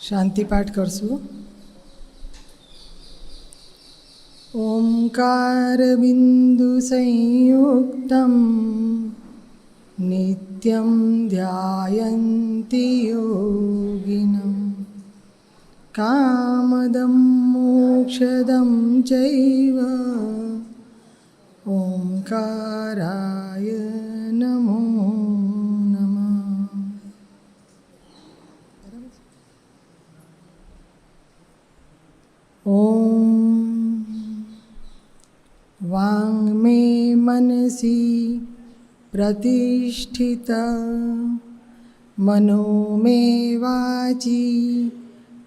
શાંતિ પાઠ કરશું. ઓમકાર બિંદુ સંયુક્તમ નિત્યમ ધ્યાયન્તિ યોગિનમ કામદમ મોક્ષદમ ચૈવ ઓમકારાય નમો નમઃ. ઓમ વાંગ્મે મનસી પ્રતિષ્ઠિત મનો મે વાચી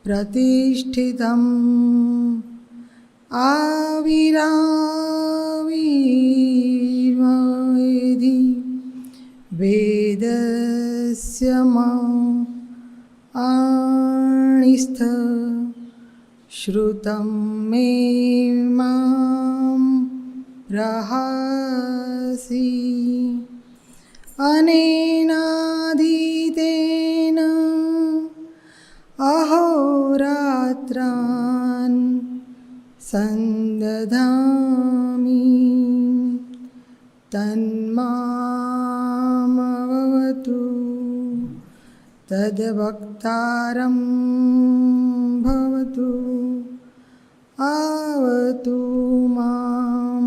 પ્રતિષ્ઠિતમ આવિરાવિર્મયધિ વેદસ્ય આણિસ્થ શ્રુતમ મે મામ પ્રહાસી અનેનાધીતેન અહોરાત્રાન સંદધામિ તન્મામવતુ તદ્વક્તારં ભવતુ આવતુ મામ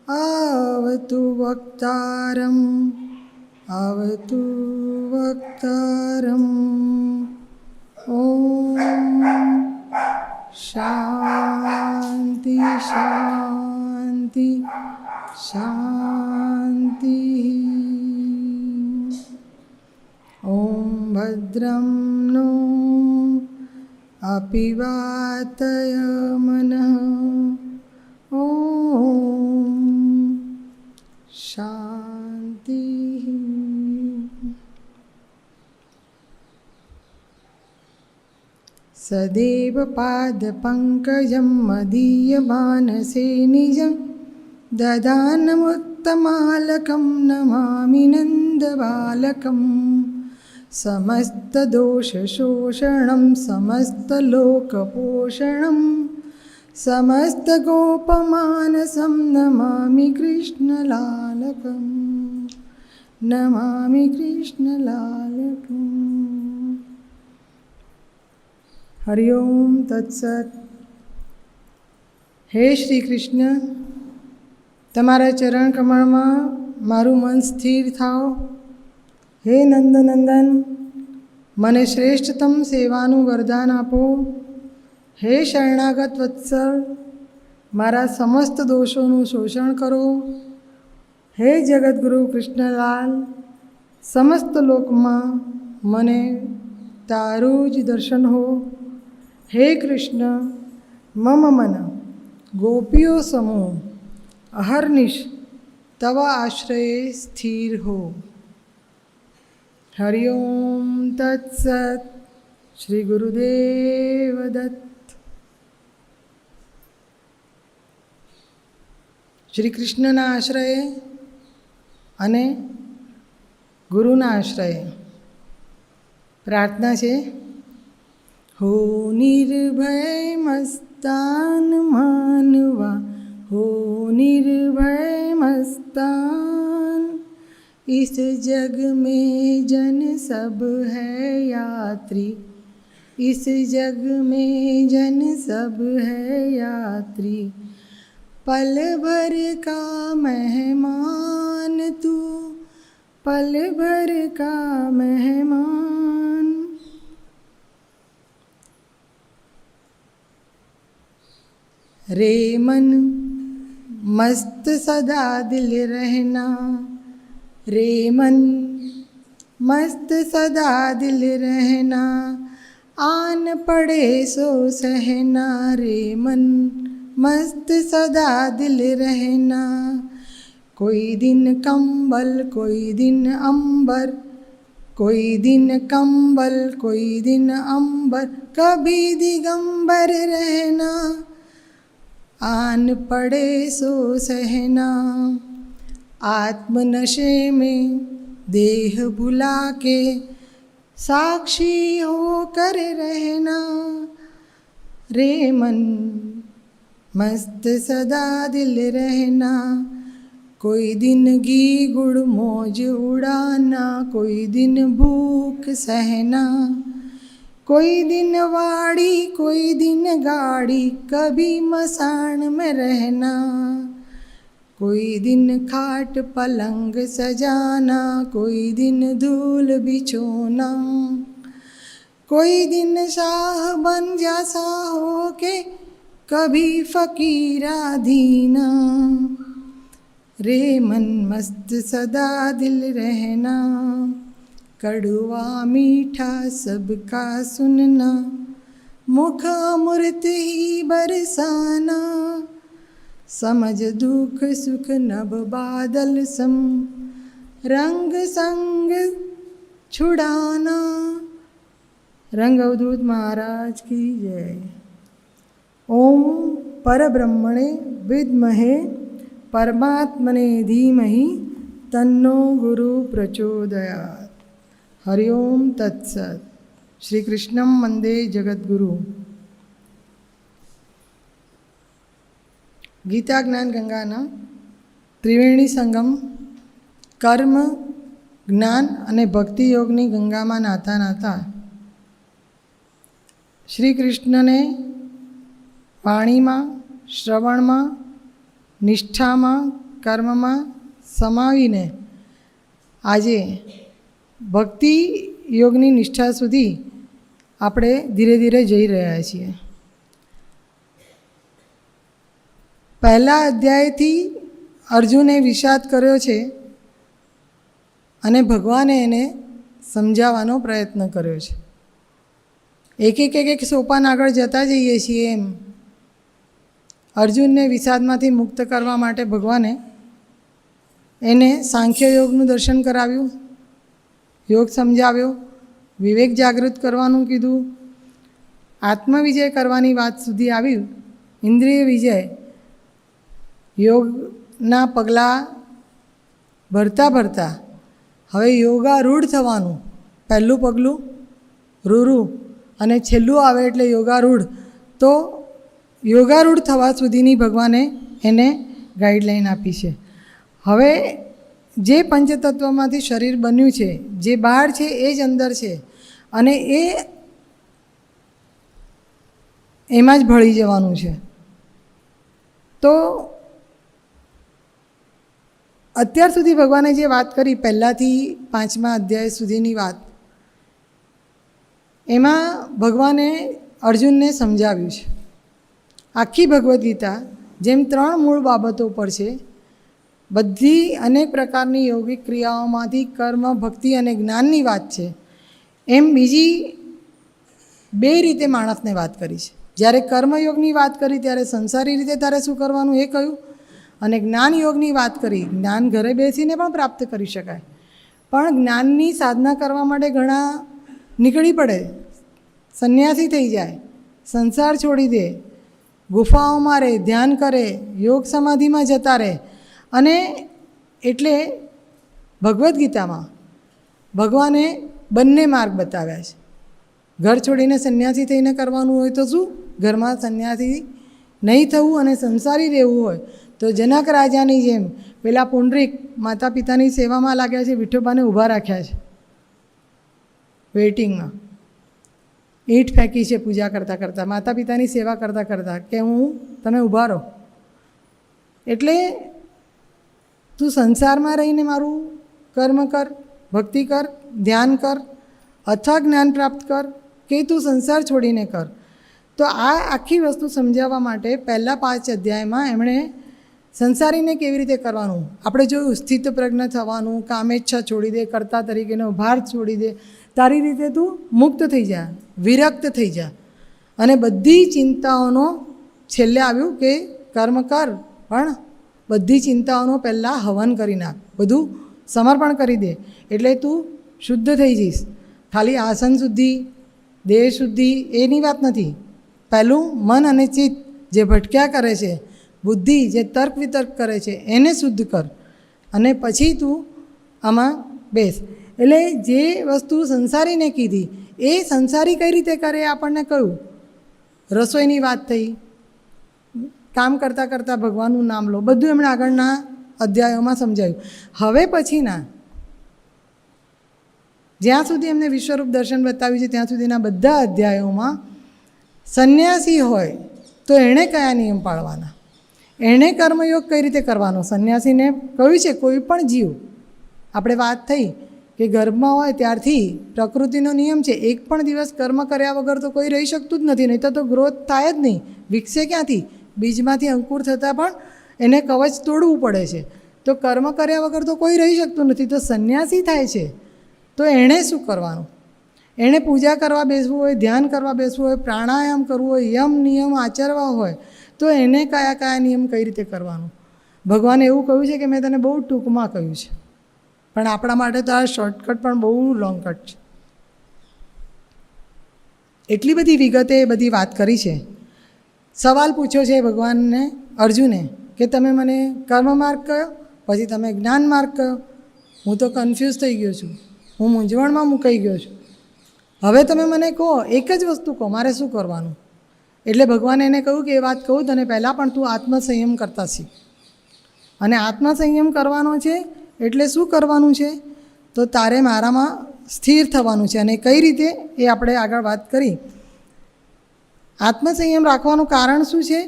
આવતુ વક્તારં આવતુ વક્તારં. ઓમ શાંતિ શાંતિ શાંતિ. ઓમ ભદ્રં નો અપિવાતય મનઃ. ઓમ શાંતિ. સદેવ પાદપંકજં મદીયમાનસે નિજં દદાનમુત્તમાલકં નમામિ નંદબાલકં. સમસ્તદોષશોષણં સમસ્તલોકપોષણં સમસ્તગોપમાનસં નમામિ કૃષ્ણલાલકં નમામિ કૃષ્ણલાલકં. હરિઓમ તત્સત. હે શ્રી કૃષ્ણ, તમારા ચરણ કમળમાં મારું મન સ્થિર થાવ. હે નંદનંદન, મને શ્રેષ્ઠતમ સેવાનું વરદાન આપો. હે શરણાગત વત્સલ, મારા સમસ્ત દોષોનું શોષણ કરો. હે જગદગુરુ કૃષ્ણલાલ, સમસ્ત લોકમાં મને તારું જ દર્શન હો. હે કૃષ્ણ, મમ મન ગોપીઓ સમૂહ અહર્નિશ તવ આશ્રયે સ્થિર હો. હરિઓમ તત્સત. શ્રી ગુરુદેવ દત્ત. શ્રી કૃષ્ણના આશ્રયે અને ગુરુના આશ્રયે પ્રાર્થના છે. હો નિર્ભય મસ્તાન માનવા, હો નિર્ભય મસ્તાન. इस जग में जन सब है यात्री, इस जग में जन सब है यात्री. पल भर का मेहमान तू, पल भर का मेहमान. रे मन मस्त सदा दिल रहना, रे मन मस्त सदा दिल रहना. आन पड़े सो सहना, रे मन मस्त सदा दिल रहना. कोई दिन कंबल कोई दिन अंबर, कोई दिन कंबल कोई दिन अंबर. कभी दिगंबर रहना, आन पड़े सो सहना. आत्मनशे में देह भुला के साक्षी होकर रहना रे मन, मस्त सदा दिल रहना। कोई दिन घी गुड़ मौज उड़ाना, कोई दिन भूख सहना, कोई दिन वाड़ी कोई दिन गाड़ी, कभी मसान में रहना। कोई दिन खाट पलंग सजाना, कोई दिन धूल बिछोना, कोई दिन शाह बन जा साहो के, कभी फकीरा दीना। रे मन मस्त सदा दिल रहना, कड़वा मीठा सबका सुनना, मुख अमृत ही बरसाना। समझ दुख सुख नभ बादल सम, रंग संग छुड़ाना। रंग अवधूत महाराज की जय। ओम परब्रह्मणे विद्महे परमात्मने धीमहि तन्नो गुरु प्रचोदयात्। हरिओम तत्सत। श्री कृष्णं वंदे जगद्गुरु। गीता ज्ञान गंगाना त्रिवेणी संगम कर्म ज्ञान અને ભક્તિ યોગની ગંગામાં નાતા નાતા શ્રી કૃષ્ણને વાણીમાં, શ્રવણમાં, નિષ્ઠામાં, કર્મમાં સમાવીને આજે ભક્તિ યોગની નિષ્ઠા સુધી આપણે ધીરે ધીરે જઈ રહ્યા છીએ. પહેલા અધ્યાયથી અર્જુને વિષાદ કર્યો છે અને ભગવાને એને સમજાવવાનો પ્રયત્ન કર્યો છે. એક એક સોપાન આગળ જતા જઈએ છીએ એમ અર્જુનને વિષાદમાંથી મુક્ત કરવા માટે ભગવાને એને સાંખ્ય યોગનું દર્શન કરાવ્યું, યોગ સમજાવ્યો, વિવેક જાગૃત કરવાનું કીધું, આત્મવિજય કરવાની વાત સુધી આવ્યું, ઇન્દ્રિય વિજય, યોગના પગલાં ભરતા ભરતા હવે યોગારૂઢ થવાનું. પહેલું પગલું રૂરૂ અને છેલ્લું આવે એટલે યોગારૂઢ. તો યોગારૂઢ થવા સુધીની ભગવાને એને ગાઈડલાઈન આપી છે. હવે જે પંચતત્વમાંથી શરીર બન્યું છે, જે બહાર છે એ જ અંદર છે અને એમાં જ ભળી જવાનું છે. તો અત્યાર સુધી ભગવાને જે વાત કરી, પહેલાંથી 5મા અધ્યાય સુધીની વાત, એમાં ભગવાને અર્જુનને સમજાવ્યું છે. આખી ભગવદ્ ગીતા જેમ 3 મૂળ બાબતો પર છે, બધી અનેક પ્રકારની યોગિક ક્રિયાઓમાંથી કર્મ, ભક્તિ અને જ્ઞાનની વાત છે, એમ બીજી 2 રીતે માણસને વાત કરી છે. જ્યારે કર્મયોગની વાત કરી ત્યારે સંસારી રીતે તારે શું કરવાનું એ કહ્યું, અને જ્ઞાન યોગની વાત કરી, જ્ઞાન ઘરે બેસીને પણ પ્રાપ્ત કરી શકાય, પણ જ્ઞાનની સાધના કરવા માટે ઘણા નીકળી પડે, સંન્યાસી થઈ જાય, સંસાર છોડી દે, ગુફાઓમાં રહે, ધ્યાન કરે, યોગ સમાધિમાં જતા રહે. અને એટલે ભગવદ્ ગીતામાં ભગવાને બંને માર્ગ બતાવ્યા છે. ઘર છોડીને સંન્યાસી થઈને કરવાનું હોય તો શું, ઘરમાં સંન્યાસી નહીં થવું અને સંસારી રહેવું હોય તો જનક રાજાની જેમ પેલા પુંડરીક માતા પિતાની સેવામાં લાગ્યા છે, વિઠોબાને ઊભા રાખ્યા છે વેઇટિંગમાં, ઈંટ ફેંકી છે પૂજા કરતાં કરતાં, માતા પિતાની સેવા કરતાં કરતાં કે તમે ઊભા રહો. એટલે તું સંસારમાં રહીને મારું કર્મ કર, ભક્તિ કર, ધ્યાન કર અથવા જ્ઞાન પ્રાપ્ત કર, કે તું સંસાર છોડીને કર. તો આ આખી વસ્તુ સમજાવવા માટે પહેલાં 5 અધ્યાયમાં એમણે સંસારીને કેવી રીતે કરવાનું, આપણે જોયું, સ્થિત પ્રજ્ઞ થવાનું, કામેચ્છા છોડી દે, કર્તા તરીકેનો ભાર છોડી દે, તારી રીતે તું મુક્ત થઈ જા, વિરક્ત થઈ જા. અને બધી ચિંતાઓનો છેલ્લે આવ્યું કે કર્મ કર, પણ બધી ચિંતાઓનો પહેલાં હવન કરી નાખ, બધું સમર્પણ કરી દે, એટલે તું શુદ્ધ થઈ જઈશ. ખાલી આસન શુદ્ધિ, દેહ શુદ્ધિ એની વાત નથી. પહેલું મન અને ચિત્ત જે ભટક્યા કરે છે, બુદ્ધિ જે તર્ક વિતર્ક કરે છે, એને શુદ્ધ કર અને પછી તું આમાં બેસ. એટલે જે વસ્તુ સંસારીને કીધી એ સંસારી કઈ રીતે કરે આપણને કહ્યું. રસોઈની વાત થઈ, કામ કરતાં કરતાં ભગવાનનું નામ લો, બધું એમણે આગળના અધ્યાયોમાં સમજાવ્યું. હવે પછીના જ્યાં સુધી એમને વિશ્વરૂપ દર્શન બતાવ્યું છે ત્યાં સુધીના બધા અધ્યાયોમાં સંન્યાસી હોય તો એણે કયા નિયમ પાળવાના, એણે કર્મયોગ કઈ રીતે કરવાનો. સંન્યાસીને કહ્યું છે કોઈ પણ જીવ, આપણે વાત થઈ કે ગર્ભમાં હોય ત્યારથી પ્રકૃતિનો નિયમ છે, એક પણ દિવસ કર્મ કર્યા વગર તો કોઈ રહી શકતું જ નથી, નહીં તો ગ્રોથ થાય જ નહીં. વિકસે ક્યાંથી? બીજમાંથી અંકુર થતાં પણ એને કવચ તોડવું પડે છે. તો કર્મ કર્યા વગર તો કોઈ રહી શકતું નથી. તો સંન્યાસી થાય છે તો એણે શું કરવાનું? એણે પૂજા કરવા બેસવું હોય, ધ્યાન કરવા બેસવું હોય, પ્રાણાયામ કરવું હોય, યમ નિયમ આચરવા હોય તો એને કયા કયા નિયમ કઈ રીતે કરવાનું. ભગવાને એવું કહ્યું છે કે મેં તને બહુ ટૂંકમાં કહ્યું છે, પણ આપણા માટે તો આ શોર્ટકટ પણ બહુ લોંગ કટ છે. એટલી બધી વિગતે બધી વાત કરી છે. સવાલ પૂછ્યો છે ભગવાનને અર્જુને કે તમે મને કર્મ માર્ગ કયો, પછી તમે જ્ઞાન માર્ગ કયો. હું તો કન્ફ્યુઝ થઈ ગયો છું, હું મૂંઝવણમાં મુકાઈ ગયો છું. હવે તમે મને કહો, એક જ વસ્તુ કહો, મારે શું કરવાનું. એટલે ભગવાને એને કહ્યું કે એ વાત કહું તને પહેલાં, પણ તું આત્મસંયમ કરતા શીખ. અને આત્મસંયમ કરવાનો છે એટલે શું કરવાનું છે? તો તારે મારામાં સ્થિર થવાનું છે. અને કઈ રીતે એ આપણે આગળ વાત કરી. આત્મસંયમ રાખવાનું કારણ શું છે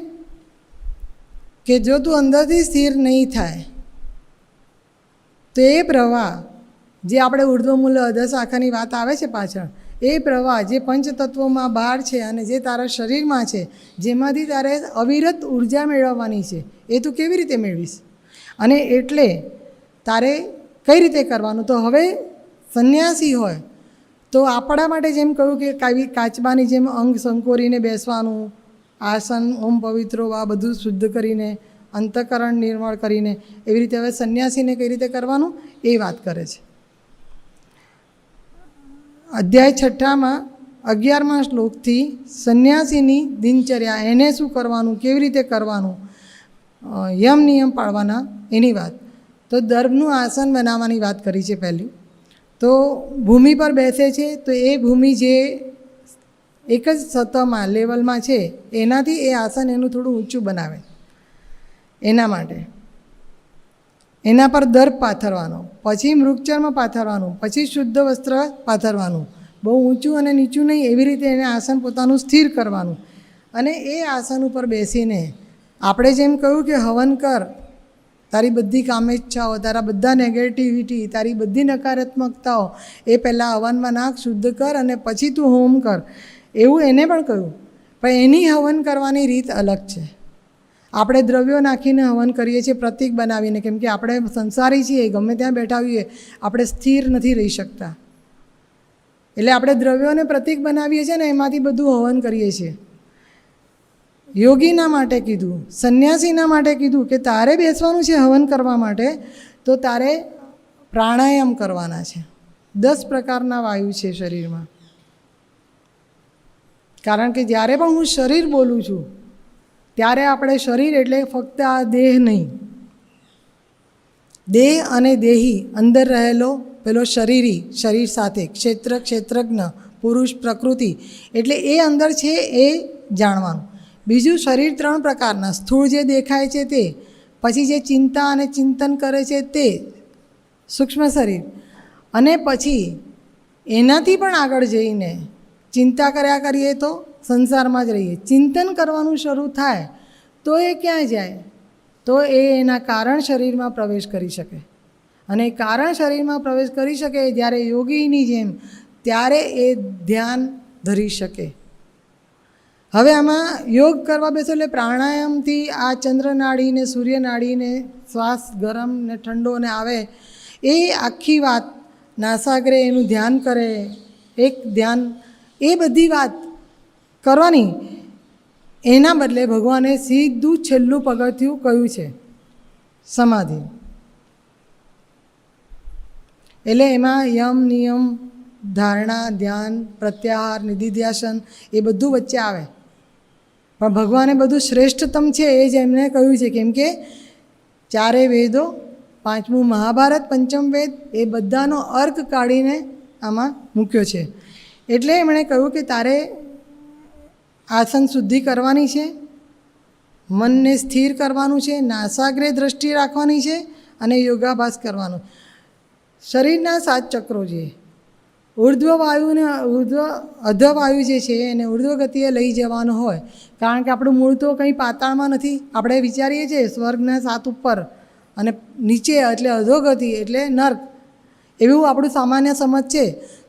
કે જો તું અંદરથી સ્થિર નહીં થાય તો એ પ્રવાહ જે આપણે ઉર્ધ્વમૂલ અધશાખાની વાત આવે છે પાછળ, એ પ્રવાહ જે પંચતત્વોમાં બહાર છે અને જે તારા શરીરમાં છે, જેમાંથી તારે અવિરત ઉર્જા મેળવવાની છે, એ તું કેવી રીતે મેળવીશ? અને એટલે તારે કઈ રીતે કરવાનું? તો હવે સંન્યાસી હોય તો આપણા માટે જેમ કહ્યું કે કાચબાની જેમ અંગ સંકોરીને બેસવાનું, આસન ઓમ પવિત્રો આ બધું શુદ્ધ કરીને, અંતઃકરણ નિર્મળ કરીને, એવી રીતે હવે સંન્યાસીને કઈ રીતે કરવાનું એ વાત કરે છે. અધ્યાય 6માં 11મા શ્લોકથી સંન્યાસીની દિનચર્યા, એને શું કરવાનું, કેવી રીતે કરવાનું, યમ નિયમ પાળવાના એની વાત. તો દર્ભનું આસન બનાવવાની વાત કરી છે પહેલી. તો ભૂમિ પર બેસે છે તો એ ભૂમિ જે એક જ સતહમાં લેવલમાં છે એનાથી એ આસન એનું થોડું ઊંચું બનાવે. એના માટે એના પર દર્ભ પાથરવાનો, પછી મૃગચર્મ પાથરવાનું, પછી શુદ્ધ વસ્ત્ર પાથરવાનું. બહુ ઊંચું અને નીચું નહીં, એવી રીતે એને આસન પોતાનું સ્થિર કરવાનું. અને એ આસન ઉપર બેસીને આપણે જેમ કહ્યું કે હવન કર, તારી બધી કામેચ્છાઓ, તારા બધા નેગેટિવિટી, તારી બધી નકારાત્મકતાઓ એ પહેલાં હવનમાં નાખ, શુદ્ધ કર અને પછી તું હોમ કર, એવું એને પણ કહ્યું. પણ એની હવન કરવાની રીત અલગ છે. આપણે દ્રવ્યો નાખીને હવન કરીએ છીએ, પ્રતીક બનાવીને, કેમ કે આપણે સંસારી છીએ, ગમે ત્યાં બેઠા હોઈએ, આપણે સ્થિર નથી રહી શકતા. એટલે આપણે દ્રવ્યોને પ્રતીક બનાવીએ છીએ ને એમાંથી બધું હવન કરીએ છીએ. યોગીના માટે કીધું, સંન્યાસીના માટે કીધું કે તારે બેસવાનું છે હવન કરવા માટે તો તારે પ્રાણાયામ કરવાના છે. 10 પ્રકારના વાયુ છે શરીરમાં. કારણ કે જ્યારે પણ હું શરીર બોલું છું ત્યારે આપણે શરીર એટલે ફક્ત આ દેહ નહીં, દેહ અને દેહી અંદર રહેલો પેલો શરીરી, શરીર સાથે ક્ષેત્ર, ક્ષેત્રજ્ઞ, પુરુષ, પ્રકૃતિ, એટલે એ અંદર છે એ જાણવાનું. બીજું શરીર 3 પ્રકારના, સ્થૂળ જે દેખાય છે તે, પછી જે ચિંતા અને ચિંતન કરે છે તે સૂક્ષ્મ શરીર, અને પછી એનાથી પણ આગળ જઈને ચિંતા કર્યા કરીએ તો સંસારમાં જ રહીએ. ચિંતન કરવાનું શરૂ થાય તો એ ક્યાં જાય? તો એ એના કારણ શરીરમાં પ્રવેશ કરી શકે. અને કારણ શરીરમાં પ્રવેશ કરી શકે જ્યારે યોગીની જેમ, ત્યારે એ ધ્યાન ધરી શકે. હવે આમાં યોગ કરવા બેસો એટલે પ્રાણાયામથી આ ચંદ્રનાડીને, સૂર્યનાડીને, શ્વાસ ગરમ ને ઠંડો ને આવે એ આખી વાત, નાસાગ્રે એનું ધ્યાન કરે, એક ધ્યાન, એ બધી વાત કરવાની. એના બદલે ભગવાને સીધું છેલ્લું પગથિયું કહ્યું છે, સમાધિ. એટલે એમાં યમ નિયમ, ધારણા, ધ્યાન, પ્રત્યાહાર, નિધિધ્યાસન એ બધું વચ્ચે આવે. પણ ભગવાને બધું શ્રેષ્ઠતમ છે એ જ એમને કહ્યું છે, કેમ કે 4 વેદો, પાંચમું મહાભારત પંચમ વેદ, એ બધાનો અર્ક કાઢીને આમાં મૂક્યો છે. એટલે એમણે કહ્યું કે તારે આસન શુદ્ધિ કરવાની છે, મનને સ્થિર કરવાનું છે, નાસાગ્રે દ્રષ્ટિ રાખવાની છે અને યોગાભ્યાસ કરવાનો. શરીરના 7 ચક્રો છે. ઉર્ધ્વ વાયુને અધ્ધ વાયુ જે છે એને ઉર્ધ્વ ગતિએ લઈ જવાનો હોય, કારણ કે આપણું મૂળ તો કંઈ પાતાળમાં નથી. આપણે વિચારીએ છીએ સ્વર્ગના 7 ઉપર અને નીચે એટલે અધોગતિ એટલે નર્ક, એવું આપણું સામાન્ય સમજ છે.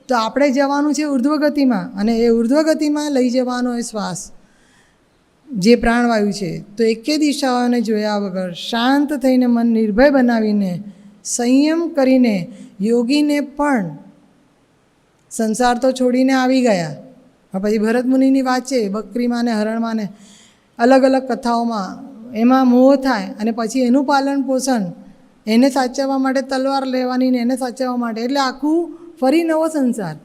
તો આપણે જવાનું છે ઉર્ધ્વ ગતિમાં, અને એ ઉર્ધ્વ ગતિમાં લઈ જવાનો એ શ્વાસ જે પ્રાણવાયુ છે. તો એકે દિશાઓને જોયા વગર શાંત થઈને મન નિર્ભય બનાવીને સંયમ કરીને યોગીને પણ સંસાર તો છોડીને આવી ગયા. પછી ભરત મુનિની વાત છે, બકરીમાં ને હરણમાં ને અલગ અલગ કથાઓમાં એમાં મોહ થાય અને પછી એનું પાલન પોષણ, એને સાચવવા માટે તલવાર લેવાની ને એને સાચવવા માટે, એટલે આખું ફરી નવો સંસાર.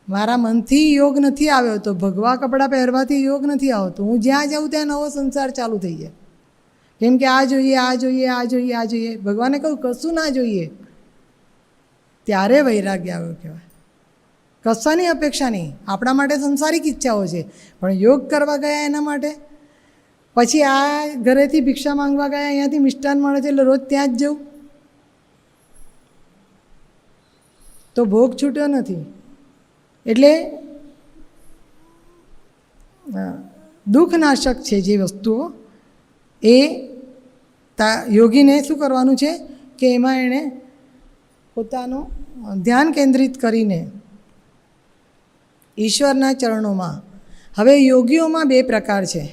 મારા મનથી યોગ નથી આવ્યો તો ભગવા કપડાં પહેરવાથી યોગ નથી આવતો. હું જ્યાં જાઉં ત્યાં નવો સંસાર ચાલુ થઈ જાય. કેમ કે આ જોઈએ, આ જોઈએ, આ જોઈએ, આ જોઈએ. ભગવાને કહ્યું કશું ના જોઈએ, ત્યારે વૈરાગ્ય આવ્યો કહેવાય. કશાની અપેક્ષા નહીં. આપણા માટે સંસારિક ઈચ્છાઓ છે, પણ યોગ કરવા ગયા એના માટે. પછી આ ઘરેથી ભિક્ષા માંગવા ગયા, અહીંયાથી મિષ્ટાન મળે છે એટલે રોજ ત્યાં જ જવું, તો ભોગ છૂટ્યો નથી. એટલે દુઃખનાશક છે જે વસ્તુઓ, એ યોગીને શું કરવાનું છે કે એમાં એણે પોતાનું ધ્યાન કેન્દ્રિત કરીને ઈશ્વરના ચરણોમાં. હવે યોગીઓમાં 2 પ્રકાર છે.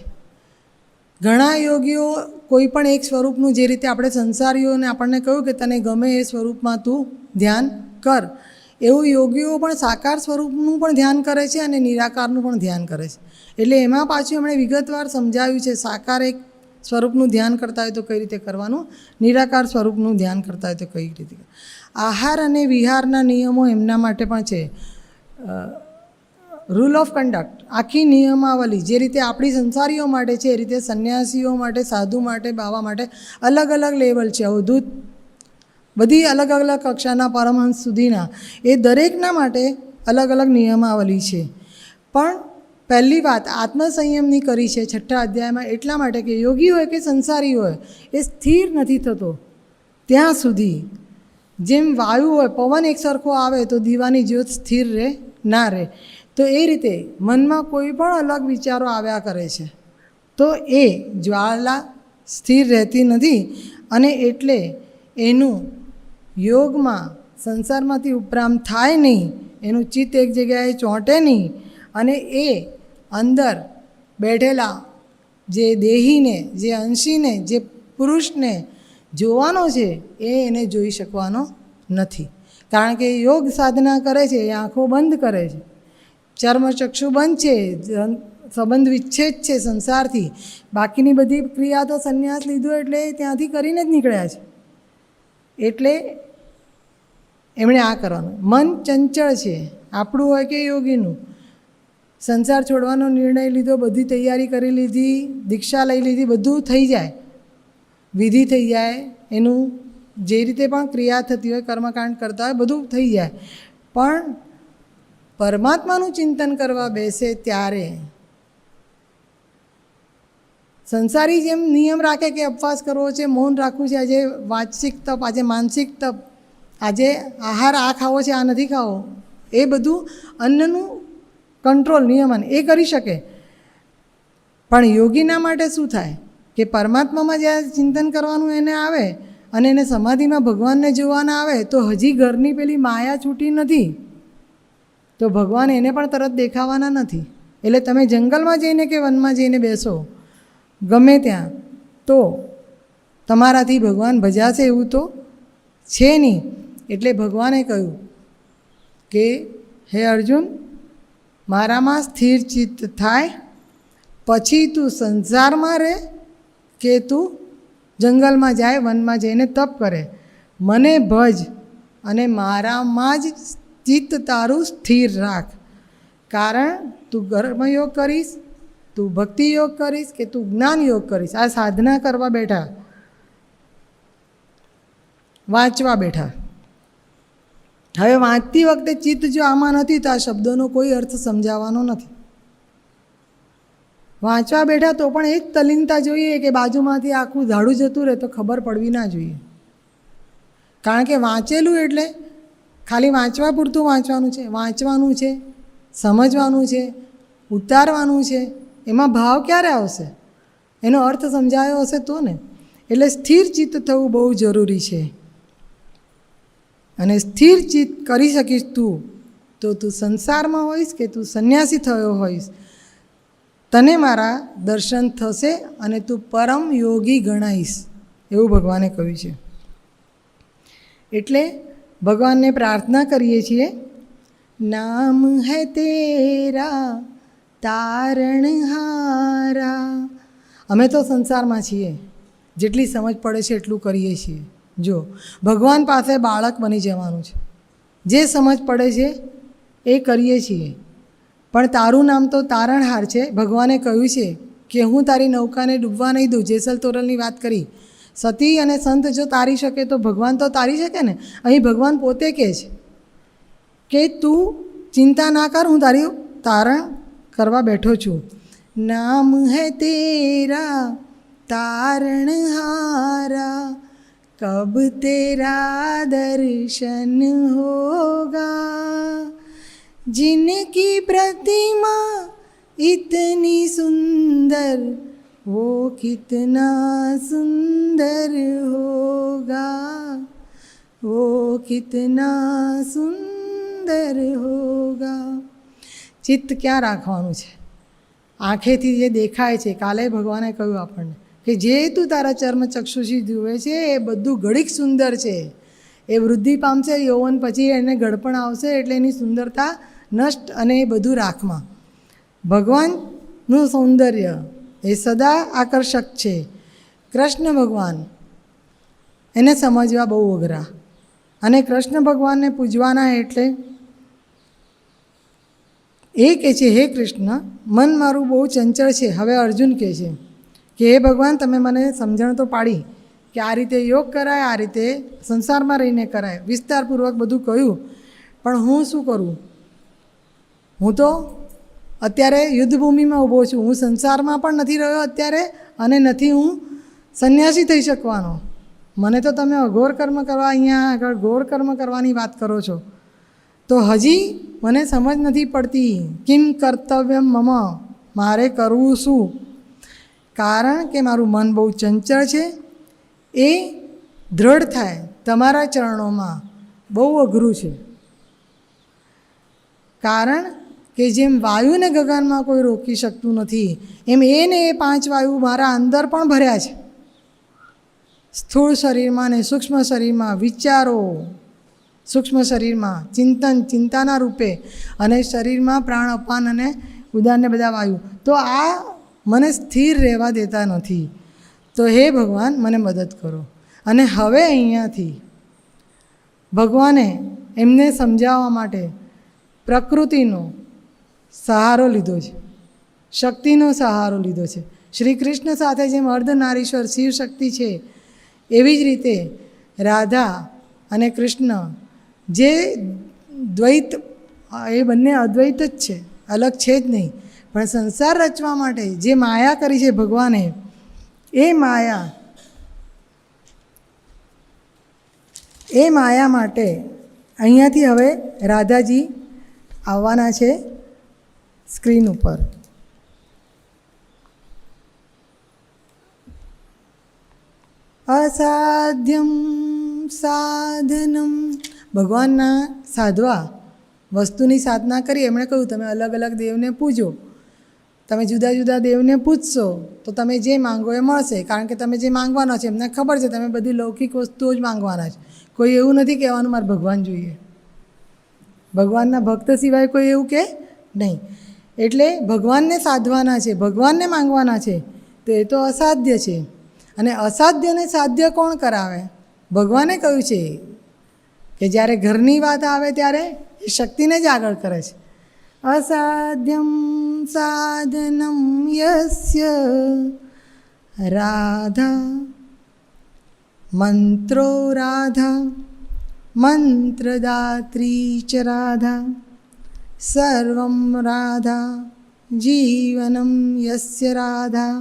ઘણા યોગીઓ કોઈ પણ એક સ્વરૂપનું, જે રીતે આપણે સંસારીઓને આપણને કહ્યું કે તને ગમે એ સ્વરૂપમાં તું ધ્યાન કર, એવું યોગીઓ પણ સાકાર સ્વરૂપનું પણ ધ્યાન કરે છે અને નિરાકારનું પણ ધ્યાન કરે છે. એટલે એમાં પાછું એમણે વિગતવાર સમજાવ્યું છે, સાકાર એક સ્વરૂપનું ધ્યાન કરતા હોય તો કઈ રીતે કરવાનું, નિરાકાર સ્વરૂપનું ધ્યાન કરતા હોય તો કઈ રીતે. આહાર અને વિહારના નિયમો એમના માટે પણ છે. રૂલ ઓફ કન્ડક્ટ, આખી નિયમાવલી જે રીતે આપણી સંસારીઓ માટે છે, એ રીતે સંન્યાસીઓ માટે, સાધુ માટે, બાવા માટે અલગ અલગ લેવલ છે. અવધૂત બધી અલગ અલગ કક્ષાના પરમહંસ સુધીના, એ દરેકના માટે અલગ અલગ નિયમાવલી છે. પણ પહેલી વાત આત્મસંયમની કરી છે 6થા અધ્યાયમાં, એટલા માટે કે યોગી હોય કે સંસારી હોય, એ સ્થિર નથી થતો ત્યાં સુધી. જેમ વાયુ હોય, પવન એક સરખો આવે તો દીવાની જ્યોત સ્થિર રહે ના રહે, તો એ રીતે મનમાં કોઈ પણ અલગ વિચારો આવ્યા કરે છે તો એ જ્વાળા સ્થિર રહેતી નથી. અને એટલે એનું યોગમાં સંસારમાંથી ઉપરામ થાય નહીં, એનું ચિત્ત એક જગ્યાએ ચોંટે નહીં, અને એ અંદર બેઠેલા જે દેહીને, જે અંશીને, જે પુરુષને જોવાનો છે એ એને જોઈ શકવાનો નથી. કારણ કે યોગ સાધના કરે છે એ આંખો બંધ કરે છે, ચર્મચક્ષુ બંધ છે, સંબંધ વિચ્છેદ છે સંસારથી. બાકીની બધી ક્રિયા તો સંન્યાસ લીધો એટલે ત્યાંથી કરીને જ નીકળ્યા છે. એટલે એમણે આ કરવાનું. મન ચંચળ છે, આપણું હોય કે યોગીનું. સંસાર છોડવાનો નિર્ણય લીધો, બધી તૈયારી કરી લીધી, દીક્ષા લઈ લીધી, બધું થઈ જાય, વિધિ થઈ જાય, એનું જે રીતે પણ ક્રિયા થતી હોય, કર્મકાંડ કરતા હોય, બધું થઈ જાય. પણ પરમાત્માનું ચિંતન કરવા બેસે ત્યારે સંસારી જેમ નિયમ રાખે કે ઉપવાસ કરવો છે, મૌન રાખવું છે, આજે વાચિક તપ, આજે માનસિક તપ, આજે આહાર આ ખાવો છે, આ નથી ખાવો, એ બધું અન્નનું કંટ્રોલ, નિયમન એ કરી શકે. પણ યોગીના માટે શું થાય કે પરમાત્મામાં જ્યારે ચિંતન કરવાનું એને આવે અને એને સમાધિમાં ભગવાનને જોવાના આવે, તો હજી ઘરની પેલી માયા છૂટી નથી, તો ભગવાન એને પણ તરત દેખાવાના નથી. એટલે તમે જંગલમાં જઈને કે વનમાં જઈને બેસો ગમે ત્યાં, તો તમારાથી ભગવાન ભજાશે એવું તો છે નહીં. એટલે ભગવાને કહ્યું કે હે અર્જુન, મારામાં સ્થિર ચિત્ત થાય પછી તું સંસારમાં રહે કે તું જંગલમાં જાય, વનમાં જઈને તપ કરે, મને ભજ અને મારામાં જ ચિત્ત તારું સ્થિર રાખ. કારણ તું કર્મયોગ કરીશ, તું ભક્તિ યોગ કરીશ કે તું જ્ઞાન યોગ કરીશ, આ સાધના કરવા બેઠા વાંચવા બેઠા. હવે વાંચતી વખતે ચિત્ત જો આમાં નથી તો આ શબ્દોનો કોઈ અર્થ સમજાવવાનો નથી. વાંચવા બેઠા તો પણ એ જ તલ્લીનતા જોઈએ કે બાજુમાંથી આખું ઝાડું જતું રહે તો ખબર પડવી ના જોઈએ. કારણ કે વાંચેલું એટલે ખાલી વાંચવા પૂરતું વાંચવાનું છે, વાંચવાનું છે, સમજવાનું છે, ઉતારવાનું છે. એમાં ભાવ ક્યારે આવશે? એનો અર્થ સમજાયો હશે તો ને. એટલે સ્થિર ચિત્ત થવું બહુ જરૂરી છે. અને સ્થિર ચિત્ત કરી શકીશ તું તો તું સંસારમાં હોઈશ કે તું સંન્યાસી થયો હોઈશ, તને મારા દર્શન થશે અને તું પરમ યોગી ગણાઈશ, એવું ભગવાને કહ્યું છે. એટલે ભગવાનને પ્રાર્થના કરીએ છીએ, નામ હૈ તેરા તારણહારા. અમે તો સંસારમાં છીએ, જેટલી સમજ પડે છે એટલું કરીએ છીએ. જો ભગવાન પાસે બાળક બની જવાનું છે, જે સમજ પડે છે એ કરીએ છીએ. પણ તારું નામ તો તારણહાર છે. ભગવાને કહ્યું છે કે હું તારી નૌકાને ડૂબવા નહીં દઉં. જેસલ તોરલની વાત કરી, સતી અને સંત જો તારી શકે તો ભગવાન તો તારી શકે ને. અહીં ભગવાન પોતે કહે છે કે તું ચિંતા ના કર, હું તારી તારણ કરવા બેઠો છું. નામ હૈ તેરા તારણહારા, કબ તેરા દર્શન હોગા, जिनकी प्रतिमा इतनी सुंदर वो कितना सुंदर होगा, वो कितना सुंदर होगा. ચિત્ત ક્યાં રાખવાનું છે? આંખેથી જે દેખાય છે. કાલે ભગવાને કહ્યું આપણને કે જે તું તારા ચર્મ ચક્ષુષી જુએ છે એ બધું ઘડીક સુંદર છે. એ વૃદ્ધિ પામશે, યૌવન પછી એને ગળપણ આવશે એટલે એની સુંદરતા નષ્ટ અને એ બધું રાખમાં. ભગવાનનું સૌંદર્ય એ સદા આકર્ષક છે. કૃષ્ણ ભગવાન એને સમજવા બહુ અઘરા. અને કૃષ્ણ ભગવાનને પૂજવાના એટલે એ કહે છે, હે કૃષ્ણ, મન મારું બહુ ચંચળ છે. હવે અર્જુન કહે છે કે હે ભગવાન, તમે મને સમજણ તો પાડી કે આ રીતે યોગ કરાય, આ રીતે સંસારમાં રહીને કરાય, વિસ્તારપૂર્વક બધું કહ્યું. પણ હું શું કરું? હું તો અત્યારે યુદ્ધભૂમિમાં ઊભો છું. હું સંસારમાં પણ નથી રહ્યો અત્યારે અને નથી હું સંન્યાસી થઈ શકવાનો. મને તો તમે અઘોર કર્મ કરવા, અહીંયા આગળ ઘોર કર્મ કરવાની વાત કરો છો. તો હજી મને સમજ નથી પડતી. કિમ કર્તવ્યમ મમ, મારે કરવું શું? કારણ કે મારું મન બહુ ચંચળ છે. એ દૃઢ થાય તમારા ચરણોમાં બહુ અઘરું છે. કારણ કે જેમ વાયુને ગગનમાં કોઈ રોકી શકતું નથી, એમ એને એ 5 વાયુ મારા અંદર પણ ભર્યા છે. સ્થૂળ શરીરમાં ને સૂક્ષ્મ શરીરમાં વિચારો, સૂક્ષ્મ શરીરમાં ચિંતન, ચિંતાના રૂપે, અને શરીરમાં પ્રાણ, અપાન અને ઉદાનને બધા વાયુ. તો આ મને સ્થિર રહેવા દેતા નથી. તો હે ભગવાન, મને મદદ કરો. અને હવે અહીંયાથી ભગવાને એમને સમજાવવા માટે પ્રકૃતિનો સહારો લીધો છે, શક્તિનો સહારો લીધો છે. શ્રી કૃષ્ણ સાથે જેમ અર્ધનારીશ્વર શિવ શક્તિ છે, એવી જ રીતે રાધા અને કૃષ્ણ જે દ્વૈત, એ બંને અદ્વૈત જ છે, અલગ છે જ નહીં. પણ સંસાર રચવા માટે જે માયા કરી છે ભગવાને, એ માયા માટે અહીંયાથી હવે રાધાજી આવવાના છે સ્ક્રીન ઉપર. અસાધ્યમ સાધનમ, ભગવાનના સાધવા વસ્તુની સાધના કરી. એમણે કહ્યું તમે અલગ અલગ દેવને પૂજો, તમે જુદા જુદા દેવને પૂજશો તો તમે જે માંગો એ મળશે. કારણ કે તમે જે માંગવાના છે એમને ખબર છે તમે બધી લૌકિક વસ્તુઓ જ માંગવાના છે. કોઈ એવું નથી કહેવાનું મારે ભગવાન જોઈએ. ભગવાનના ભક્ત સિવાય કોઈ એવું કહે નહીં. એટલે ભગવાનને સાધવાના છે, ભગવાનને માંગવાના છે. તો એ તો અસાધ્ય છે. અને અસાધ્યને સાધ્ય કોણ કરાવે? ભગવાને કહ્યું છે કે જ્યારે ઘરની વાત આવે ત્યારે એ શક્તિને જ આગળ કરે છે. અસાધ્યમ સાધનમ યસ્ય રાધા મંત્રો રાધા મંત્રદાત્રી ચ રાધા સર્વં રાધા જીવનમ યસ્ય રાધા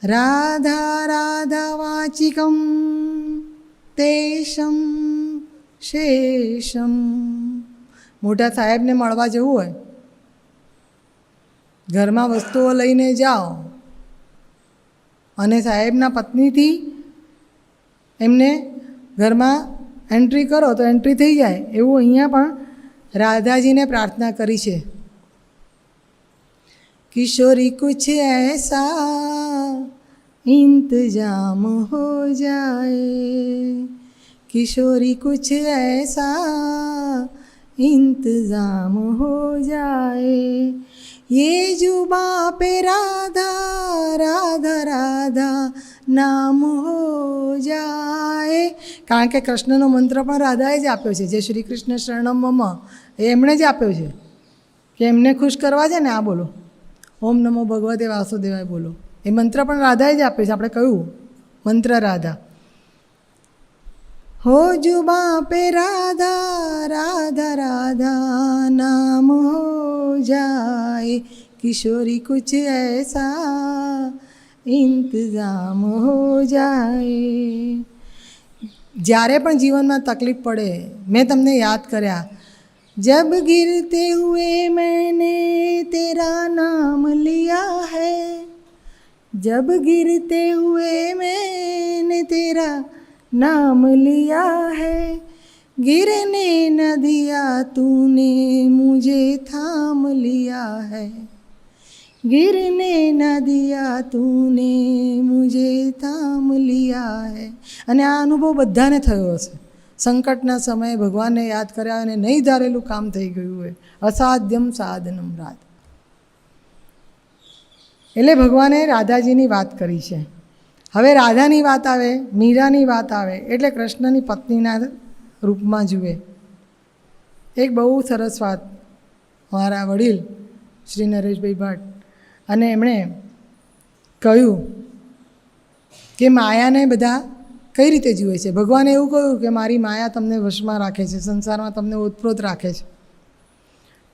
રાધા રાધા વાચિકમ તેષમ શેષમ. મોટા સાહેબને મળવા જવું હોય, ઘરમાં વસ્તુઓ લઈને જાઓ અને સાહેબના પત્નીથી એમને ઘરમાં એન્ટ્રી કરો તો એન્ટ્રી થઈ જાય. એવું અહીંયા પણ રાધાજીને પ્રાર્થના કરી છે. કિશોરી કુછ ऐसा इंतजाम हो जाए, किशोरी कुछ ऐसा इंतजाम हो जाए, ये जुबां पे राधा राधा राधा નામ હો જાય. કારણ કે કૃષ્ણનો મંત્ર પણ રાધાએ જ આપ્યો છે, જે શ્રી કૃષ્ણ શરણમ મમ એ એમણે જ આપ્યો છે કે એમને ખુશ કરવા છે ને. આ બોલો ઓમ નમો ભગવતે વાસુદેવાય બોલો, એ મંત્ર પણ રાધાએ જ આપ્યો છે. આપણે કહ્યું મંત્ર રાધા. हो जुबां पे राधा राधा राधा नाम हो जाए, किशोरी कुछ ऐसा इंतजाम हो जाए. જ્યારે પણ જીવનમાં તકલીફ પડે, મેં તમને યાદ કર્યા. जब गिरते हुए मैंने तेरा नाम लिया है, जब गिरते हुए मैंने तेरा नाम लिया है, गिरने न दिया तूने मुझे थाम लिया है, गिरने न दिया तूने मुझे थाम लिया है. અને આ અનુભવ બધાને થયો હશે. સંકટના સમયે ભગવાનને યાદ કર્યા અને નહીં ધારેલું કામ થઈ ગયું હોય. અસાધ્યમ સાધનમ રાધ. એટલે ભગવાને રાધાજીની વાત કરી છે. હવે રાધાની વાત આવે, મીરાની વાત આવે એટલે કૃષ્ણની પત્નીના રૂપમાં જુએ. એક બહુ સરસ વાત મારા વડીલ શ્રી નરેશભાઈ ભટ્ટ, અને એમણે કહ્યું કે માયાને બધા કઈ રીતે જુએ છે. ભગવાને એવું કહ્યું કે મારી માયા તમને વશમાં રાખે છે, સંસારમાં તમને ઓતપ્રોત રાખે છે.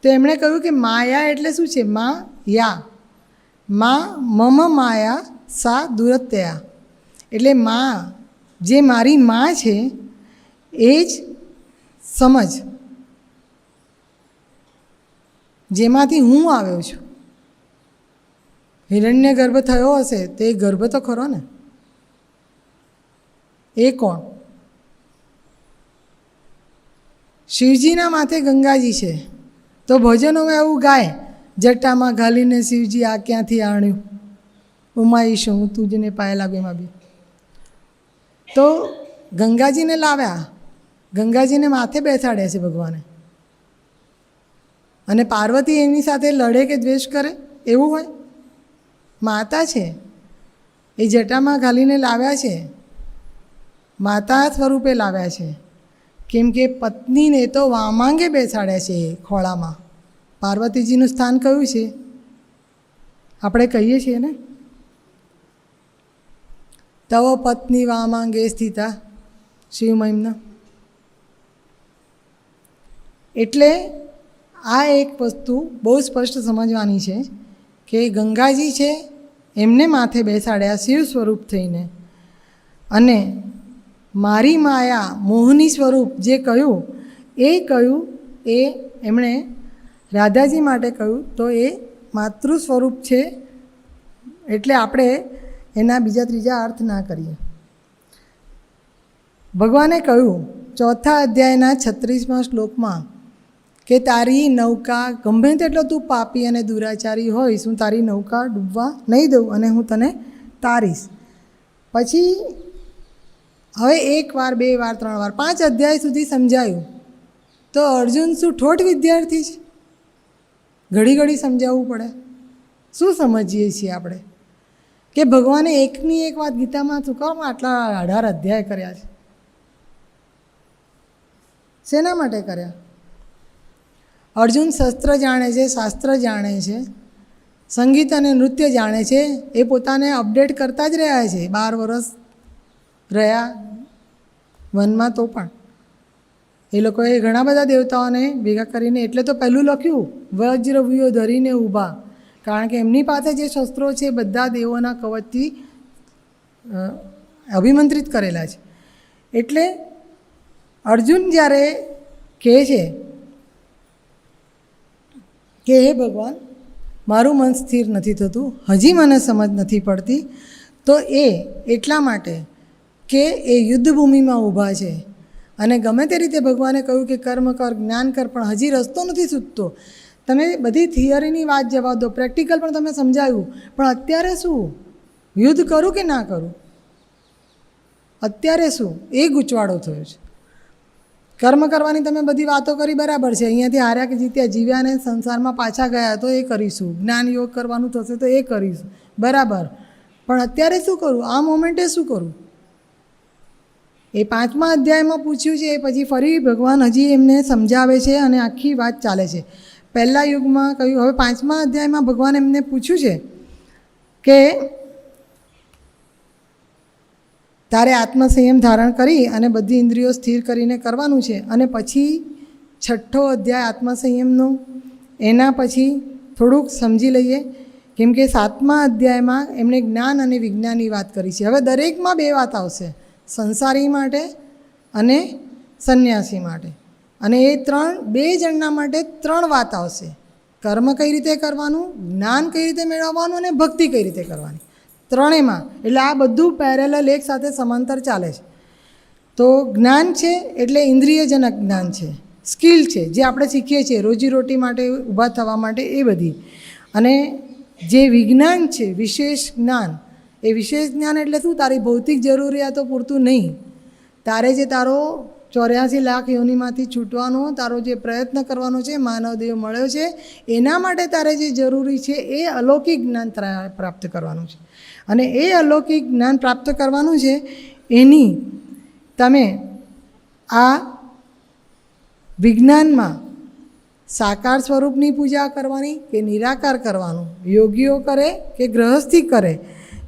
તો એમણે કહ્યું કે માયા એટલે શું છે? મા યા મમ માયા સા દુરત્યા. એટલે મા જે મારી મા છે એ જ સમજ, જેમાંથી હું આવ્યો છું. હિરણ્ય ગર્ભ થયો હશે તો એ ગર્ભ તો ખરો ને. એ કોણ? શિવજીના માથે ગંગાજી છે તો ભજનોમાં એવું ગાય, જટામાં ઘાલીને શિવજી આ ક્યાંથી આણ્યું, ઉમાઈશ હું તુજને પાયે લાગુ. એમાં બી તો ગંગાજીને લાવ્યા, ગંગાજીને માથે બેસાડ્યા છે ભગવાને. અને પાર્વતી એની સાથે લડે કે દ્વેષ કરે એવું હોય? માતા છે, એ જટામાં ઘાલીને લાવ્યા છે, માતા સ્વરૂપે લાવ્યા છે. કેમ કે પત્નીને તો વામાંગે બેસાડ્યા છે ખોળામાં. પાર્વતીજીનું સ્થાન કયું છે? આપણે કહીએ છીએ ને, તવ પત્ની વામાંગે સ્થિતા શિવ મહિમના. એટલે આ એક વસ્તુ બહુ સ્પષ્ટ સમજવાની છે કે ગંગાજી છે એમને માથે બેસાડ્યા શિવ સ્વરૂપ થઈને, અને મારી માયા મોહની સ્વરૂપ જે કહ્યું એ એમણે રાધાજી માટે કહ્યું. તો એ માતૃ સ્વરૂપ છે. એટલે આપણે એના બીજા ત્રીજા અર્થ ના કરીએ. ભગવાને કહ્યું 4થા અધ્યાયના 36મા શ્લોકમાં કે તારી નૌકા ગમે તેટલો તું પાપી અને દુરાચારી હોઈશ, હું તારી નૌકા ડૂબવા નહીં દઉં અને હું તને તારીશ. પછી હવે 1 વાર 2 વાર 3 વાર 5 અધ્યાય સુધી સમજાયું. તો અર્જુન શું ઠોઠ વિદ્યાર્થી છે? ઘડી ઘડી સમજાવવું પડે. શું સમજીએ છીએ આપણે કે ભગવાને એકની એક વાત ગીતામાં શું કામ આટલા 18 અધ્યાય કર્યા છે? શેના માટે કર્યા? અર્જુન શસ્ત્ર જાણે છે, શાસ્ત્ર જાણે છે, સંગીત અને નૃત્ય જાણે છે, એ પોતાને અપડેટ કરતા જ રહ્યા છે. 12 વર્ષ રહ્યા વનમાં તો પણ એ લોકોએ ઘણા બધા દેવતાઓને ભેગા કરીને, એટલે તો પહેલું લખ્યું વજ્રવ્યુહો ધરીને ઊભા, કારણ કે એમની પાસે જે શસ્ત્રો છે બધા દેવોના કવચથી અભિમંત્રિત કરેલા છે. એટલે અર્જુન જ્યારે કહે છે કે હે ભગવાન, મારું મન સ્થિર નથી થતું, હજી મને સમજ નથી પડતી, તો એ એટલા માટે કે એ યુદ્ધભૂમિમાં ઊભા છે અને ગમે તે રીતે ભગવાને કહ્યું કે કર્મ કર, જ્ઞાન કર, પણ હજી રસ્તો નથી સૂચતો. તમે બધી થિયરીની વાત જવા દો, પ્રેક્ટિકલ પણ તમે સમજાવ્યું, પણ અત્યારે શું, યુદ્ધ કરું કે ના કરું, અત્યારે શું, એ ગૂંચવાડો થયો છે. કર્મ કરવાની તમે બધી વાતો કરી, બરાબર છે, અહીંયાથી હાર્યા કે જીત્યા, જીવ્યા ને સંસારમાં પાછા ગયા તો એ કરીશું, જ્ઞાન યોગ કરવાનું થશે તો એ કરીશું, બરાબર, પણ અત્યારે શું કરું, આ મોમેન્ટે શું કરું? એ 5મા અધ્યાયમાં પૂછ્યું છે, પછી ફરી ભગવાન હજી એમને સમજાવે છે અને આખી વાત ચાલે છે. પહેલા યુગમાં કહ્યું, હવે 5મા અધ્યાયમાં ભગવાન એમને પૂછ્યું છે કે તારે આત્મસંયમ ધારણ કરી અને બધી ઇન્દ્રિયો સ્થિર કરીને કરવાનું છે. અને પછી 6ઠ્ઠો અધ્યાય આત્મસંયમનો, એના પછી થોડુંક સમજી લઈએ, કેમ કે 7મા અધ્યાયમાં એમણે જ્ઞાન અને વિજ્ઞાનની વાત કરી છે. હવે દરેકમાં 2 વાત આવશે, સંસારી માટે અને સંન્યાસી માટે, અને એ 2 જણના માટે 3 વાત આવશે. કર્મ કઈ રીતે કરવાનું, જ્ઞાન કઈ રીતે મેળવવાનું અને ભક્તિ કઈ રીતે કરવાની, ત્રણેયમાં. એટલે આ બધું પેરેલલ એક સાથે સમાંતર ચાલે છે. તો જ્ઞાન છે એટલે ઇન્દ્રિયજનક જ્ઞાન છે, સ્કિલ છે જે આપણે શીખીએ છીએ રોજીરોટી માટે, ઊભા થવા માટે, એ બધી. અને જે વિજ્ઞાન છે, વિશેષ જ્ઞાન, એ વિશેષ જ્ઞાન એટલે શું, તારી ભૌતિક જરૂરિયાતો પૂરતું નહીં, તારે જે તારો 84 લાખ યોનિમાંથી છૂટવાનો તારો જે પ્રયત્ન કરવાનો છે, માનવદેહ મળ્યો છે, એના માટે તારે જે જરૂરી છે એ અલૌકિક જ્ઞાન પ્રાપ્ત કરવાનું છે. અને એ અલૌકિક જ્ઞાન પ્રાપ્ત કરવાનું છે, એની તમે આ વિજ્ઞાનમાં સાકાર સ્વરૂપની પૂજા કરવાની કે નિરાકાર કરવાનું, યોગીઓ કરે કે ગ્રહસ્થી કરે,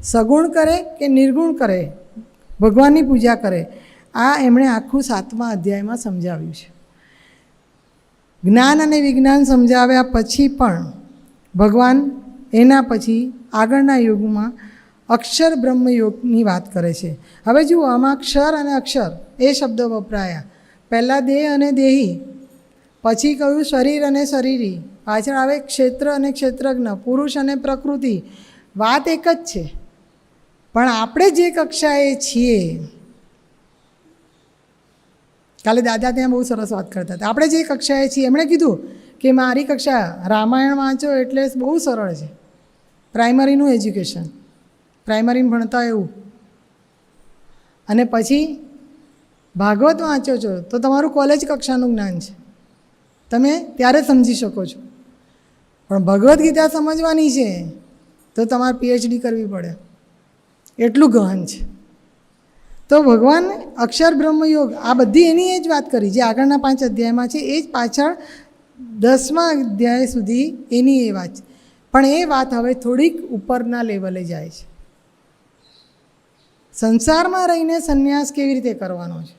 સગુણ કરે કે નિર્ગુણ કરે, ભગવાનની પૂજા કરે, આ એમણે આખું 7મા અધ્યાયમાં સમજાવ્યું છે. જ્ઞાન અને વિજ્ઞાન સમજાવ્યા પછી પણ ભગવાન એના પછી આગળના યુગમાં અક્ષર બ્રહ્મ યોગની વાત કરે છે. હવે જુઓ, આમાં ક્ષર અને અક્ષર એ શબ્દો વપરાયા. પહેલાં દેહ અને દેહી, પછી કહ્યું શરીર અને શરીરી, પાછળ આવે ક્ષેત્ર અને ક્ષેત્રજ્ઞ, પુરુષ અને પ્રકૃતિ. વાત એક જ છે, પણ આપણે જે કક્ષાએ છીએ, કાલે દાદા ત્યાં બહુ સરસ વાત કરતા હતા, આપણે જે કક્ષાએ છીએ, એમણે કીધું કે મારી કક્ષા રામાયણ વાંચો એટલે બહુ સરળ છે, પ્રાઇમરીનું એજ્યુકેશન, પ્રાઇમરીમાં ભણતા એવું, અને પછી ભાગવત વાંચો છો તો તમારું કોલેજ કક્ષાનું જ્ઞાન છે, તમે ત્યારે સમજી શકો છો. પણ ભગવદ્ ગીતા સમજવાની છે તો તમારે પીએચડી કરવી પડે, એટલું ગહન છે. તો ભગવાન અક્ષર બ્રહ્મયોગ આ બધી એની એ જ વાત કરી જે આગળના 5 અધ્યાયમાં છે, એ જ પાછળ 10મા અધ્યાય સુધી એની એ વાત છે. પણ એ વાત હવે થોડીક ઉપરના લેવલે જાય છે. સંસારમાં રહીને સંન્યાસ કેવી રીતે કરવાનો છે,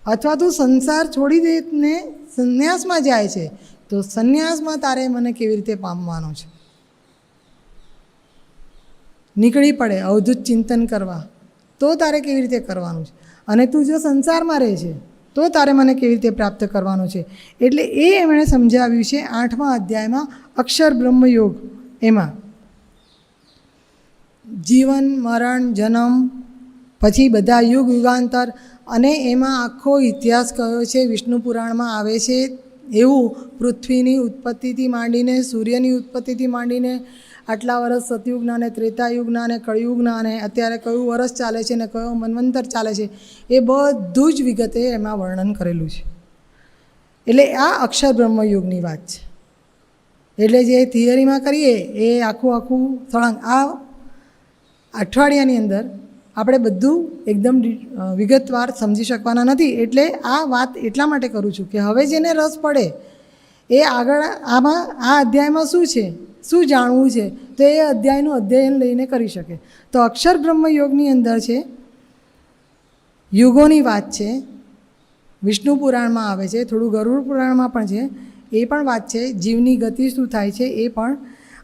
અથવા તું સંસાર છોડી દઈને સંન્યાસમાં જાય છે તો સંન્યાસમાં તારે મને કેવી રીતે પામવાનો છે. નીકળી પડે અવધૂત ચિંતન કરવા તો તારે કેવી રીતે કરવાનું છે, અને તું જો સંસારમાં રહે છે તો તારે મને કેવી રીતે પ્રાપ્ત કરવાનું છે. એટલે એ એમણે સમજાવ્યું છે 8મા અધ્યાયમાં અક્ષર બ્રહ્મયોગ. એમાં જીવન, મરણ, જન્મ, પછી બધા યુગ યુગાંતર, અને એમાં આખો ઇતિહાસ કયો છે, વિષ્ણુ પુરાણમાં આવે છે એવું, પૃથ્વીની ઉત્પત્તિથી માંડીને, સૂર્યની ઉત્પત્તિથી માંડીને, આટલા વર્ષ સતયુગના ને ત્રેતાયુગના ને કળિયુગના ને અત્યારે કયું વર્ષ ચાલે છે ને કયો મન્વંતર ચાલે છે, એ બધું જ વિગતે એમાં વર્ણન કરેલું છે. એટલે આ અક્ષર બ્રહ્મયુગની વાત છે. એટલે જે થિયરીમાં કરીએ એ આખું સળંગ આ અઠવાડિયાની અંદર આપણે બધું એકદમ વિગતવાર સમજી શકવાના નથી. એટલે આ વાત એટલા માટે કરું છું કે હવે જેને રસ પડે એ આગળ આમાં આ અધ્યાયમાં શું છે, શું જાણવું છે, તો એ અધ્યાયનું અધ્યયન લઈને કરી શકે. તો અક્ષર બ્રહ્મ યોગની અંદર છે, યુગોની વાત છે, વિષ્ણુ પુરાણમાં આવે છે, થોડું ગરુડ પુરાણમાં પણ છે, એ પણ વાત છે, જીવની ગતિ શું થાય છે એ પણ.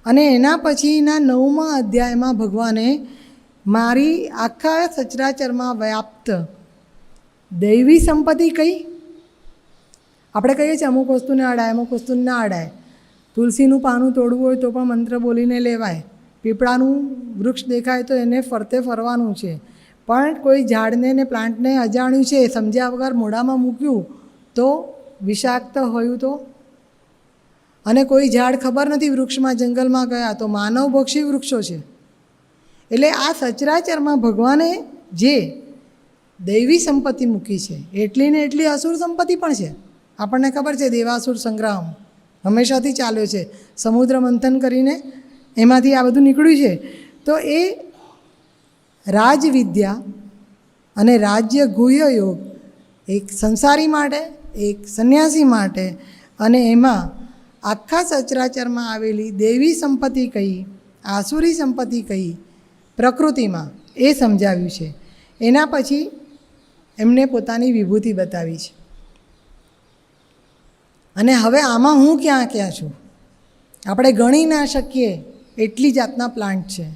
અને એના પછીના 9મા અધ્યાયમાં ભગવાને મારી આખા સચરાચરમાં વ્યાપ્ત દૈવી સંપત્તિ કઈ. આપણે કહીએ છીએ અમુક વસ્તુને અડાય, અમુક વસ્તુને ના અડાય. તુલસીનું પાનું તોડવું હોય તો પણ મંત્ર બોલીને લેવાય. પીપળાનું વૃક્ષ દેખાય તો એને ફરતે ફરવાનું છે. પણ કોઈ ઝાડને ને પ્લાન્ટને અજાણ્યું છે, સમજ્યા વગર મોઢામાં મૂક્યું તો વિષાક્ત હોયું તો. અને કોઈ ઝાડ ખબર નથી વૃક્ષમાં, જંગલમાં ગયા તો માનવભક્ષી વૃક્ષો છે. એટલે આ સચરાચરમાં ભગવાને જે દૈવી સંપત્તિ મૂકી છે એટલી ને એટલી અસુર સંપત્તિ પણ છે. આપણને ખબર છે દેવાસુર સંગ્રામ હંમેશાથી ચાલ્યો છે, સમુદ્ર મંથન કરીને એમાંથી આ બધું નીકળ્યું છે. તો એ રાજવિદ્યા અને રાજ્ય ગુહ્ય યોગ એક સંસારી માટે, એક સંન્યાસી માટે, અને એમાં આખા સચરાચરમાં આવેલી દેવી સંપત્તિ કઈ, આસુરી સંપત્તિ કઈ પ્રકૃતિમાં એ સમજાવ્યું છે. એના પછી એમને પોતાની વિભૂતિ બતાવી છે. અને હવે આમાં હું ક્યાં ક્યાં છું આપણે ગણી ના શકીએ એટલી જાતના પ્લાન્ટ છે,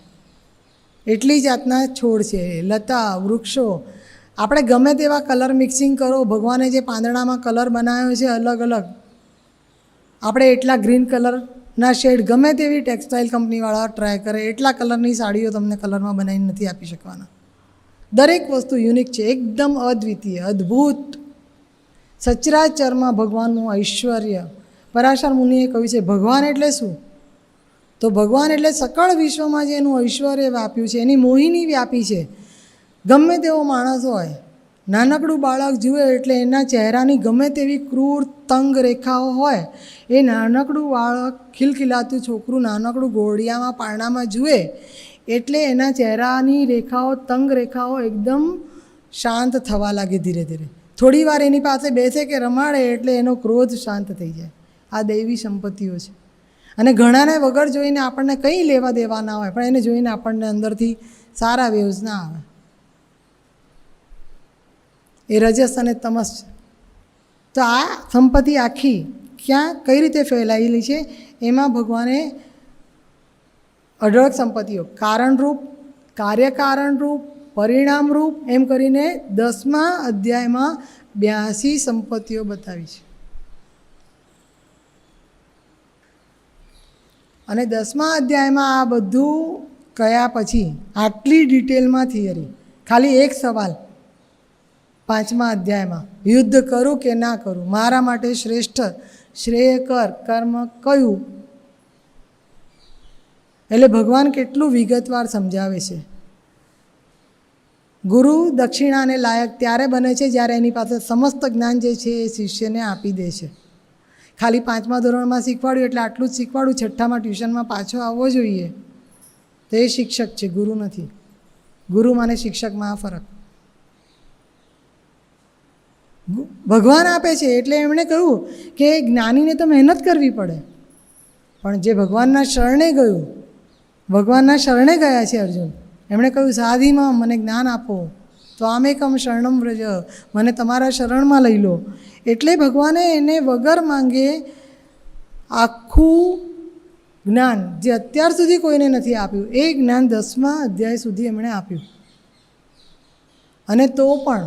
એટલી જાતના છોડ છે, લતા વૃક્ષો. આપણે ગમે તેવા કલર મિક્સિંગ કરો, ભગવાને જે પાંદડામાં કલર બનાવ્યો છે અલગ અલગ, આપણે એટલા ગ્રીન કલરના શેડ ગમે તેવી ટેક્સટાઇલ કંપનીવાળા ટ્રાય કરે એટલા કલરની સાડીઓ તમને કલરમાં બનાવીને નથી આપી શકવાના. દરેક વસ્તુ યુનિક છે, એકદમ અદ્વિતીય, અદ્ભુત. સચરાચરમાં ભગવાનનું ઐશ્વર્ય. પરાશર મુનિએ કહ્યું છે ભગવાન એટલે શું, તો ભગવાન એટલે સકળ વિશ્વમાં જે એનું ઐશ્વર્ય વ્યાપ્યું છે, એની મોહિની વ્યાપી છે. ગમે તેવો માણસ હોય, નાનકડું બાળક જુએ એટલે એના ચહેરાની ગમે તેવી ક્રૂર તંગ રેખાઓ હોય, એ નાનકડું બાળક ખિલખિલાતું છોકરું નાનકડું ઘોડિયામાં પારણામાં જુએ એટલે એના ચહેરાની રેખાઓ, તંગ રેખાઓ એકદમ શાંત થવા લાગે ધીરે ધીરે. થોડી વાર એની પાસે બેસે કે રમાડે એટલે એનો ક્રોધ શાંત થઈ જાય. આ દૈવી સંપત્તિઓ છે. અને ઘણાને વગર જોઈને આપણને કંઈ લેવા દેવા ના હોય, પણ એને જોઈને આપણને અંદરથી સારા વેવ્સ ના આવે. એ રજસ અને તમસ છે. તો આ સંપત્તિ આખી ક્યાં કઈ રીતે ફેલાયેલી છે, એમાં ભગવાને અઢળક સંપત્તિઓ કારણરૂપ, કાર્યકારણરૂપ, પરિણામરૂપ એમ કરીને 10મા અધ્યાયમાં 82 સંપત્તિઓ બતાવી છે. અને 10મા અધ્યાયમાં આ બધું કયા પછી આટલી ડિટેલમાં થિયરી, ખાલી એક સવાલ 5મા અધ્યાયમાં, યુદ્ધ કરું કે ના કરું, મારા માટે શ્રેષ્ઠ શ્રેયકર કર્મ કયું. એટલે ભગવાન કેટલું વિગતવાર સમજાવે છે. ગુરુ દક્ષિણાને લાયક ત્યારે બને છે જ્યારે એની પાસે સમસ્ત જ્ઞાન જે છે એ શિષ્યને આપી દે છે. ખાલી 5મા ધોરણમાં શીખવાડ્યું એટલે આટલું જ શીખવાડ્યું, 6ઠ્ઠામાં ટ્યુશનમાં પાછો આવવો જોઈએ, તો એ શિક્ષક છે, ગુરુ નથી. ગુરુ માને શિક્ષકમાં આ ફરક. ભગવાન આપે છે એટલે એમણે કહ્યું કે જ્ઞાનીને તો મહેનત કરવી પડે, પણ જે ભગવાનના શરણે ગયું, ભગવાનના શરણે ગયા છે અર્જુન, એમણે કહ્યું સાધીમાં મને જ્ઞાન આપો, તો આમેકમ શરણમ વ્રજ, મને તમારા શરણમાં લઈ લો. એટલે ભગવાને એને વગર માંગે આખું જ્ઞાન જે અત્યાર સુધી કોઈને નથી આપ્યું એ જ્ઞાન 10મા અધ્યાય સુધી એમણે આપ્યું. અને તો પણ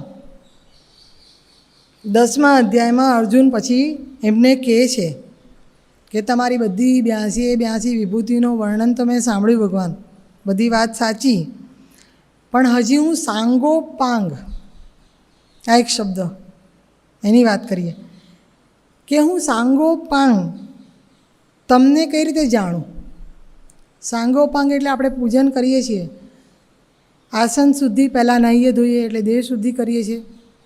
10મા અધ્યાયમાં અર્જુન પછી એમને કહે છે કે તમારી બધી 82 વિભૂતિનું વર્ણન તો મેં સાંભળ્યું ભગવાન, બધી વાત સાચી, પણ હજી હું સાંગોપાંગ, આ એક શબ્દ એની વાત કરીએ કે હું સાંગોપાંગ તમને કઈ રીતે જાણું. સાંગોપાંગ એટલે આપણે પૂજન કરીએ છીએ, આસન શુદ્ધિ પહેલાં નાહીએ ધોઈએ એટલે દેહ શુદ્ધિ કરીએ છીએ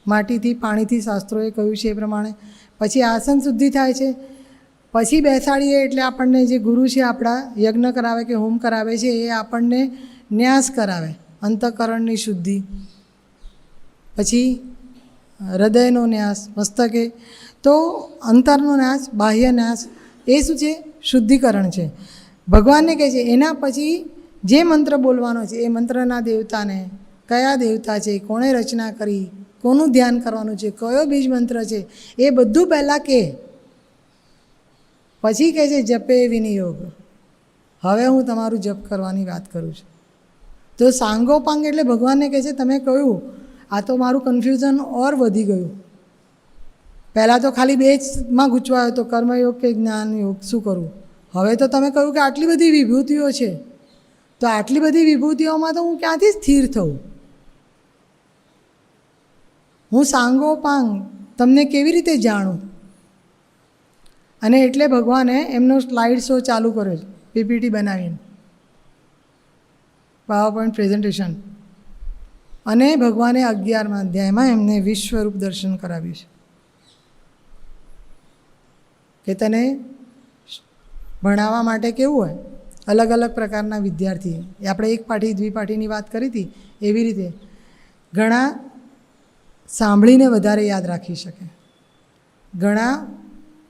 માટીથી, પાણીથી, શાસ્ત્રોએ કહ્યું છે એ પ્રમાણે. પછી આસન શુદ્ધિ થાય છે, પછી બેસાડીએ એટલે આપણને જે ગુરુ છે આપણા યજ્ઞ કરાવે કે હોમ કરાવે છે એ આપણને ન્યાસ કરાવે, અંતઃકરણની શુદ્ધિ. પછી હૃદયનો ન્યાસ મસ્તકે. તો અંતરનો નાશ, બાહ્ય નાશ એ શું છે? શુદ્ધિકરણ છે. ભગવાનને કહે છે એના પછી જે મંત્ર બોલવાનો છે એ મંત્રના દેવતાને, કયા દેવતા છે, કોણે રચના કરી, કોનું ધ્યાન કરવાનું છે, કયો બીજ મંત્ર છે, એ બધું પહેલાં કહે. પછી કહે છે જપે વિનિયોગ. હવે હું તમારું જપ કરવાની વાત કરું છું. તો સાંગોપાંગ એટલે ભગવાનને કહે છે તમે કહ્યું આ તો મારું કન્ફ્યુઝન ઓર વધી ગયું. પહેલાં તો ખાલી બે જમાં ગૂંચવાયો હતો, કર્મયોગ કે જ્ઞાન યોગ, શું કરવું? હવે તો તમે કહ્યું કે આટલી બધી વિભૂતિઓ છે, તો આટલી બધી વિભૂતિઓમાં તો હું ક્યાંથી સ્થિર થઉં? હું સાંગોપાંગ તમને કેવી રીતે જાણું? અને એટલે ભગવાને એમનો સ્લાઇડ શો ચાલુ કર્યો છે, પીપીટી બનાવીને, પાવર પોઈન્ટ પ્રેઝન્ટેશન. અને ભગવાને 11મા અધ્યાયમાં એમને વિશ્વરૂપ દર્શન કરાવ્યું છે કે તને ભણાવવા માટે કેવું હોય, અલગ અલગ પ્રકારના વિદ્યાર્થી. એ આપણે એક પાઠી દ્વિપાઠીની વાત કરી હતી, એવી રીતે ઘણા સાંભળીને વધારે યાદ રાખી શકે, ઘણા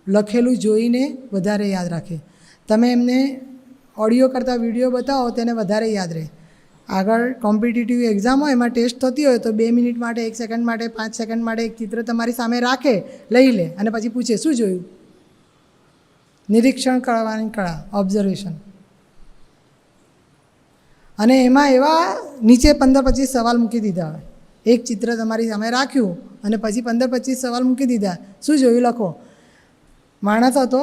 લખેલું જોઈને વધારે યાદ રાખે. તમે એમને ઓડિયો કરતાં વિડીયો બતાવો તેને વધારે યાદ રહે. આગળ કોમ્પિટિટિવ એક્ઝામ હોય એમાં ટેસ્ટ થતી હોય તો 2 મિનિટ માટે, 1 સેકન્ડ માટે, 5 સેકન્ડ માટે એક ચિત્ર તમારી સામે રાખે, લઈ લે અને પછી પૂછે શું જોયું? નિરીક્ષણ કરવાની કળા, ઓબ્ઝર્વેશન. અને એમાં એવા નીચે 15-25 સવાલ મૂકી દીધા હોય. એક ચિત્ર તમારી સામે રાખ્યું અને પછી 15-25 સવાલ મૂકી દીધા. શું જોયું? લખો. માણસ હતો,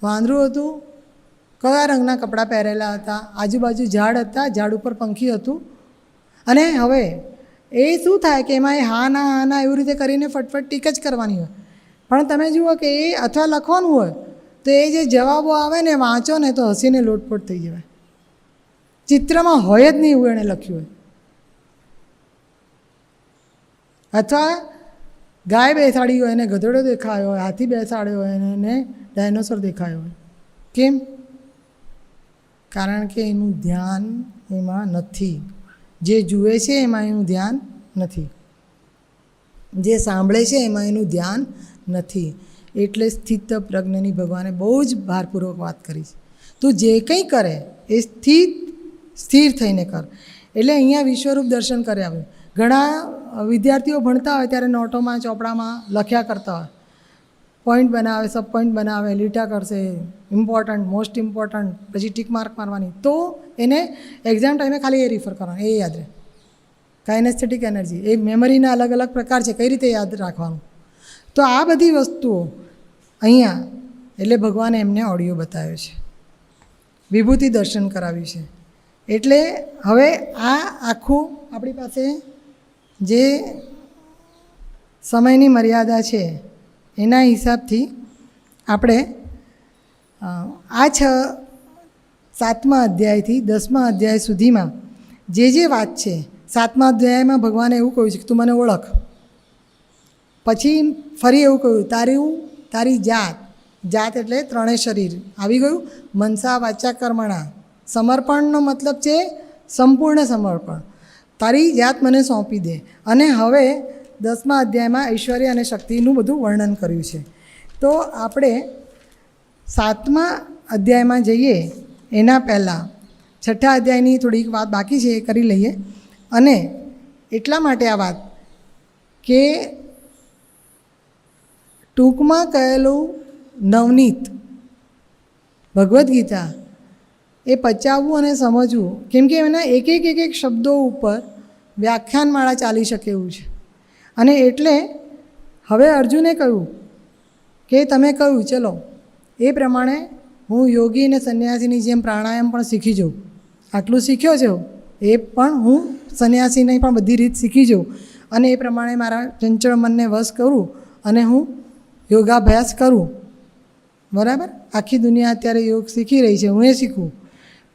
વાંદરું હતું, કયા રંગના કપડાં પહેરેલા હતા, આજુબાજુ ઝાડ હતા, ઝાડ ઉપર પંખી હતું. અને હવે એ શું થાય કે એમાં એ હા ના એવી રીતે કરીને ફટફટ ટીક જ કરવાની હોય. પણ તમે જુઓ કે એ અથવા લખવાનું હોય તો એ જે જવાબો આવે ને વાંચો ને તો હસીને લોટપોટ થઈ જવાય. ચિત્રમાં હોય જ નહીં એવું એણે લખ્યું હોય. અથવા ગાય બેસાડી હોય એને ગધેડો દેખાયો હોય, હાથી બેસાડ્યો હોય એને ડાયનોસોર દેખાયો હોય. કેમ? કારણ કે એનું ધ્યાન એમાં નથી. જે જુએ છે એમાં એનું ધ્યાન નથી, જે સાંભળે છે એમાં એનું ધ્યાન નથી. એટલે સ્થિત પ્રજ્ઞની ભગવાને બહુ જ ભારપૂર્વક વાત કરી છે. તું જે કંઈ કરે એ સ્થિર થઈને કર. એટલે અહીંયા વિશ્વરૂપ દર્શન કર્યા આવે. ઘણા વિદ્યાર્થીઓ ભણતા હોય ત્યારે નોટોમાં, ચોપડામાં લખ્યા કરતા હોય, પોઈન્ટ બનાવે, સબ પોઈન્ટ બનાવે, લીટા કરશે, ઇમ્પોર્ટન્ટ, મોસ્ટ ઇમ્પોર્ટન્ટ, પછી ટીક માર્ક મારવાની. તો એને એક્ઝામ ટાઈમે ખાલી એ રિફર કરવાનું, એ યાદ રહે. કાઇનેસ્થેટિક એનર્જી એ મેમરીના અલગ અલગ પ્રકાર છે, કઈ રીતે યાદ રાખવાનું. તો આ બધી વસ્તુઓ અહીંયા એટલે ભગવાને એમને ઓડિયો બતાવ્યો છે, વિભૂતિ દર્શન કરાવ્યું છે. એટલે હવે આ આખું આપણી પાસે જે સમયની મર્યાદા છે એના હિસાબથી આપણે આ 7મા અધ્યાયથી 10મા અધ્યાય સુધીમાં જે વાત છે, 7મા અધ્યાયમાં ભગવાને એવું કહ્યું છે કે તું મને ઓળખ. પછી ફરી એવું કહ્યું તારી જાત એટલે ત્રણેય શરીર આવી ગયું. મનસા વાચા કર્મણા, સમર્પણનો મતલબ છે સંપૂર્ણ સમર્પણ. તારી જાત મને સોંપી દે. અને હવે 10મા અધ્યાયમાં ઐશ્વર્ય અને શક્તિનું બધું વર્ણન કર્યું છે. તો આપણે 7મા અધ્યાયમાં જઈએ એના પહેલાં 6ઠ્ઠા અધ્યાયની થોડીક વાત બાકી છે એ કરી લઈએ. અને એટલા માટે આ વાત કે ટૂંકમાં કહેલું નવનીત ભગવદ્ ગીતા એ પચાવવું અને સમજવું, કેમ કે એના એક એક શબ્દો ઉપર વ્યાખ્યાનમાળા ચાલી શકે એવું છે. અને એટલે હવે અર્જુને કહ્યું કે તમે કહ્યું ચલો એ પ્રમાણે હું યોગી અને સંન્યાસીની જેમ પ્રાણાયામ પણ શીખી જાઉં. આટલું શીખ્યો છે એ પણ હું સંન્યાસીની પણ બધી રીત શીખી જાઉં અને એ પ્રમાણે મારા ચંચળ મનને વશ કરું અને હું યોગાભ્યાસ કરું. બરાબર? આખી દુનિયા અત્યારે યોગ શીખી રહી છે, હું એ શીખું.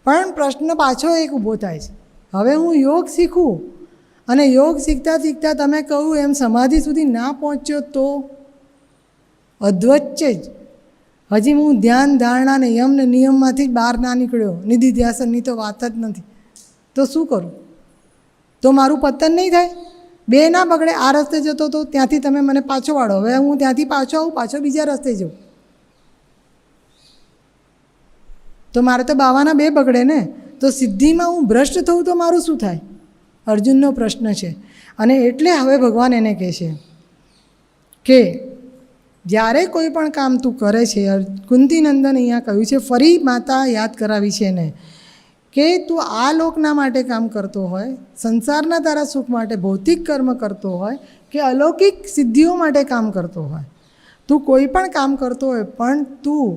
પણ પ્રશ્ન પાછો એક ઊભો થાય છે, હવે હું યોગ શીખું અને યોગ શીખતા શીખતા તમે કહું એમ સમાધિ સુધી ના પહોંચ્યો તો અધવચ્ચે જ હજી હું ધ્યાન ધારણા ને યમ ને નિયમમાંથી જ બહાર ના નીકળ્યો, નિધિ ધ્યાસનની તો વાત જ નથી, તો શું કરું? તો મારું પતન નહીં થાય? બે ના બગડે. આ રસ્તે જતો તો ત્યાંથી તમે મને પાછો વાળો, હવે હું ત્યાંથી પાછો આવું, પાછો બીજા રસ્તે જાઉં, તો મારે તો બાવાના બે બગડે ને. તો સિદ્ધિમાં હું ભ્રષ્ટ થઉં તો મારું શું થાય? અર્જુનનો પ્રશ્ન છે. અને એટલે હવે ભગવાન એને કહે છે કે જ્યારે કોઈ પણ કામ તું કરે છે, કુંતીનંદન અહીંયા કહ્યું છે, ફરી માતા યાદ કરાવી છે એને કે તું આ લોકના માટે કામ કરતો હોય, સંસારના તારા સુખ માટે ભૌતિક કર્મ કરતો હોય કે અલૌકિક સિદ્ધિઓ માટે કામ કરતો હોય, તું કોઈ પણ કામ કરતો હોય પણ તું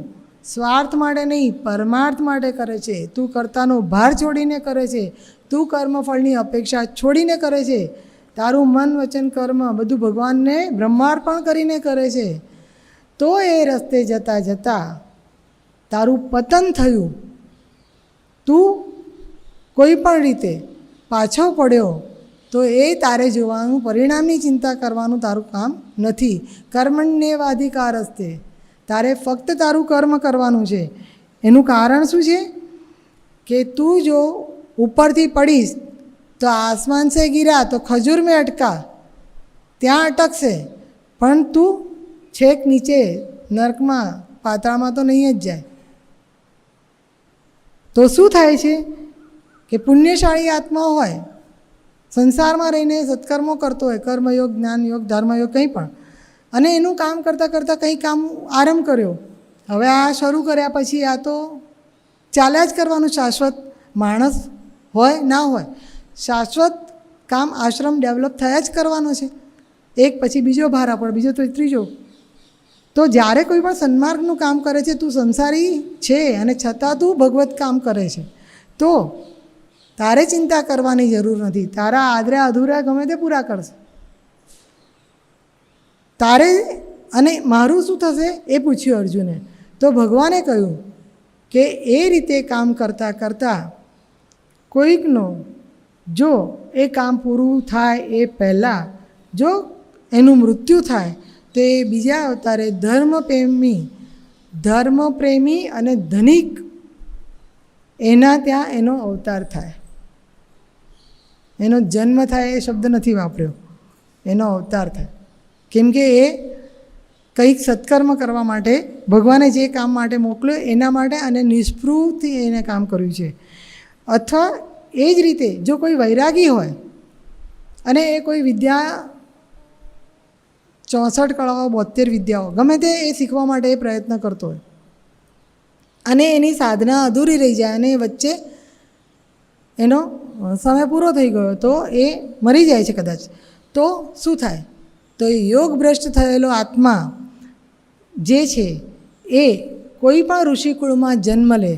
સ્વાર્થ માટે નહીં, પરમાર્થ માટે કરે છે. તું કર્તાનો ભાર છોડીને કરે છે, તું કર્મફળની અપેક્ષા છોડીને કરે છે, તારું મન વચન કર્મ બધું ભગવાનને બ્રહ્માર્પણ કરીને કરે છે, તો એ રસ્તે જતાં જતાં તારું પતન થયું, તું કોઈ પણ રીતે પાછો પડ્યો, તો એ તારે જોવાનું, પરિણામની ચિંતા કરવાનું તારું કામ નથી. કર્મણ્યેવાધિકાર હસ્તે, તારે ફક્ત તારું કર્મ કરવાનું છે. એનું કારણ શું છે કે તું જો ઉપરથી પડીશ તો આસમાન સે ગિરા તો ખજૂર મેં અટકા, ત્યાં અટકશે, પણ તું છેક નીચે નર્કમાં પાતાળમાં તો નહીં જ જાય. તો શું થાય છે કે પુણ્યશાળી આત્મા હોય, સંસારમાં રહીને સત્કર્મો કરતો હોય, કર્મયોગ, જ્ઞાનયોગ, ધર્મયોગ, કંઈ પણ, અને એનું કામ કરતાં કરતાં કંઈ કામ આરંભ કર્યો, હવે આ શરૂ કર્યા પછી આ તો ચાલ્યા જ કરવાનું. શાશ્વત માણસ હોય ના હોય, શાશ્વત કામ આશ્રમ ડેવલપ થયા જ કરવાનો છે. એક પછી બીજો ભાર આપણ, બીજો તો ત્રીજો. તો જ્યારે કોઈ પણ સન્માર્ગનું કામ કરે છે, તું સંસારી છે અને છતાં તું ભગવત કામ કરે છે, તો તારે ચિંતા કરવાની જરૂર નથી. તારા આદરા અધૂરા ગમે તે પૂરા કરશે તારે. અને મારું શું થશે એ પૂછ્યું અર્જુને. તો ભગવાને કહ્યું કે એ રીતે કામ કરતાં કરતાં કોઈકનો જો એ કામ પૂરું થાય એ પહેલાં જો એનું મૃત્યુ થાય, તો એ બીજા અવતારે ધર્મપ્રેમી અને ધનિક એના ત્યાં એનો અવતાર થાય. એનો જન્મ થાય એ શબ્દ નથી વાપર્યો, એનો અવતાર થાય. કેમ કે એ કંઈક સત્કર્મ કરવા માટે, ભગવાને જે કામ માટે મોકલ્યો એના માટે, અને નિષ્પૃહથી એને કામ કર્યું છે. અથવા એ જ રીતે જો કોઈ વૈરાગી હોય અને એ કોઈ વિદ્યા 64 કળાઓ 72 વિદ્યાઓ ગમે તે એ શીખવા માટે એ પ્રયત્ન કરતો હોય અને એની સાધના અધૂરી રહી જાય અને વચ્ચે એનો સમય પૂરો થઈ ગયો તો એ મરી જાય છે કદાચ, તો શું થાય? તો એ યોગ ભ્રષ્ટ થયેલો આત્મા જે છે એ કોઈ પણ ઋષિકુળમાં જન્મ લે.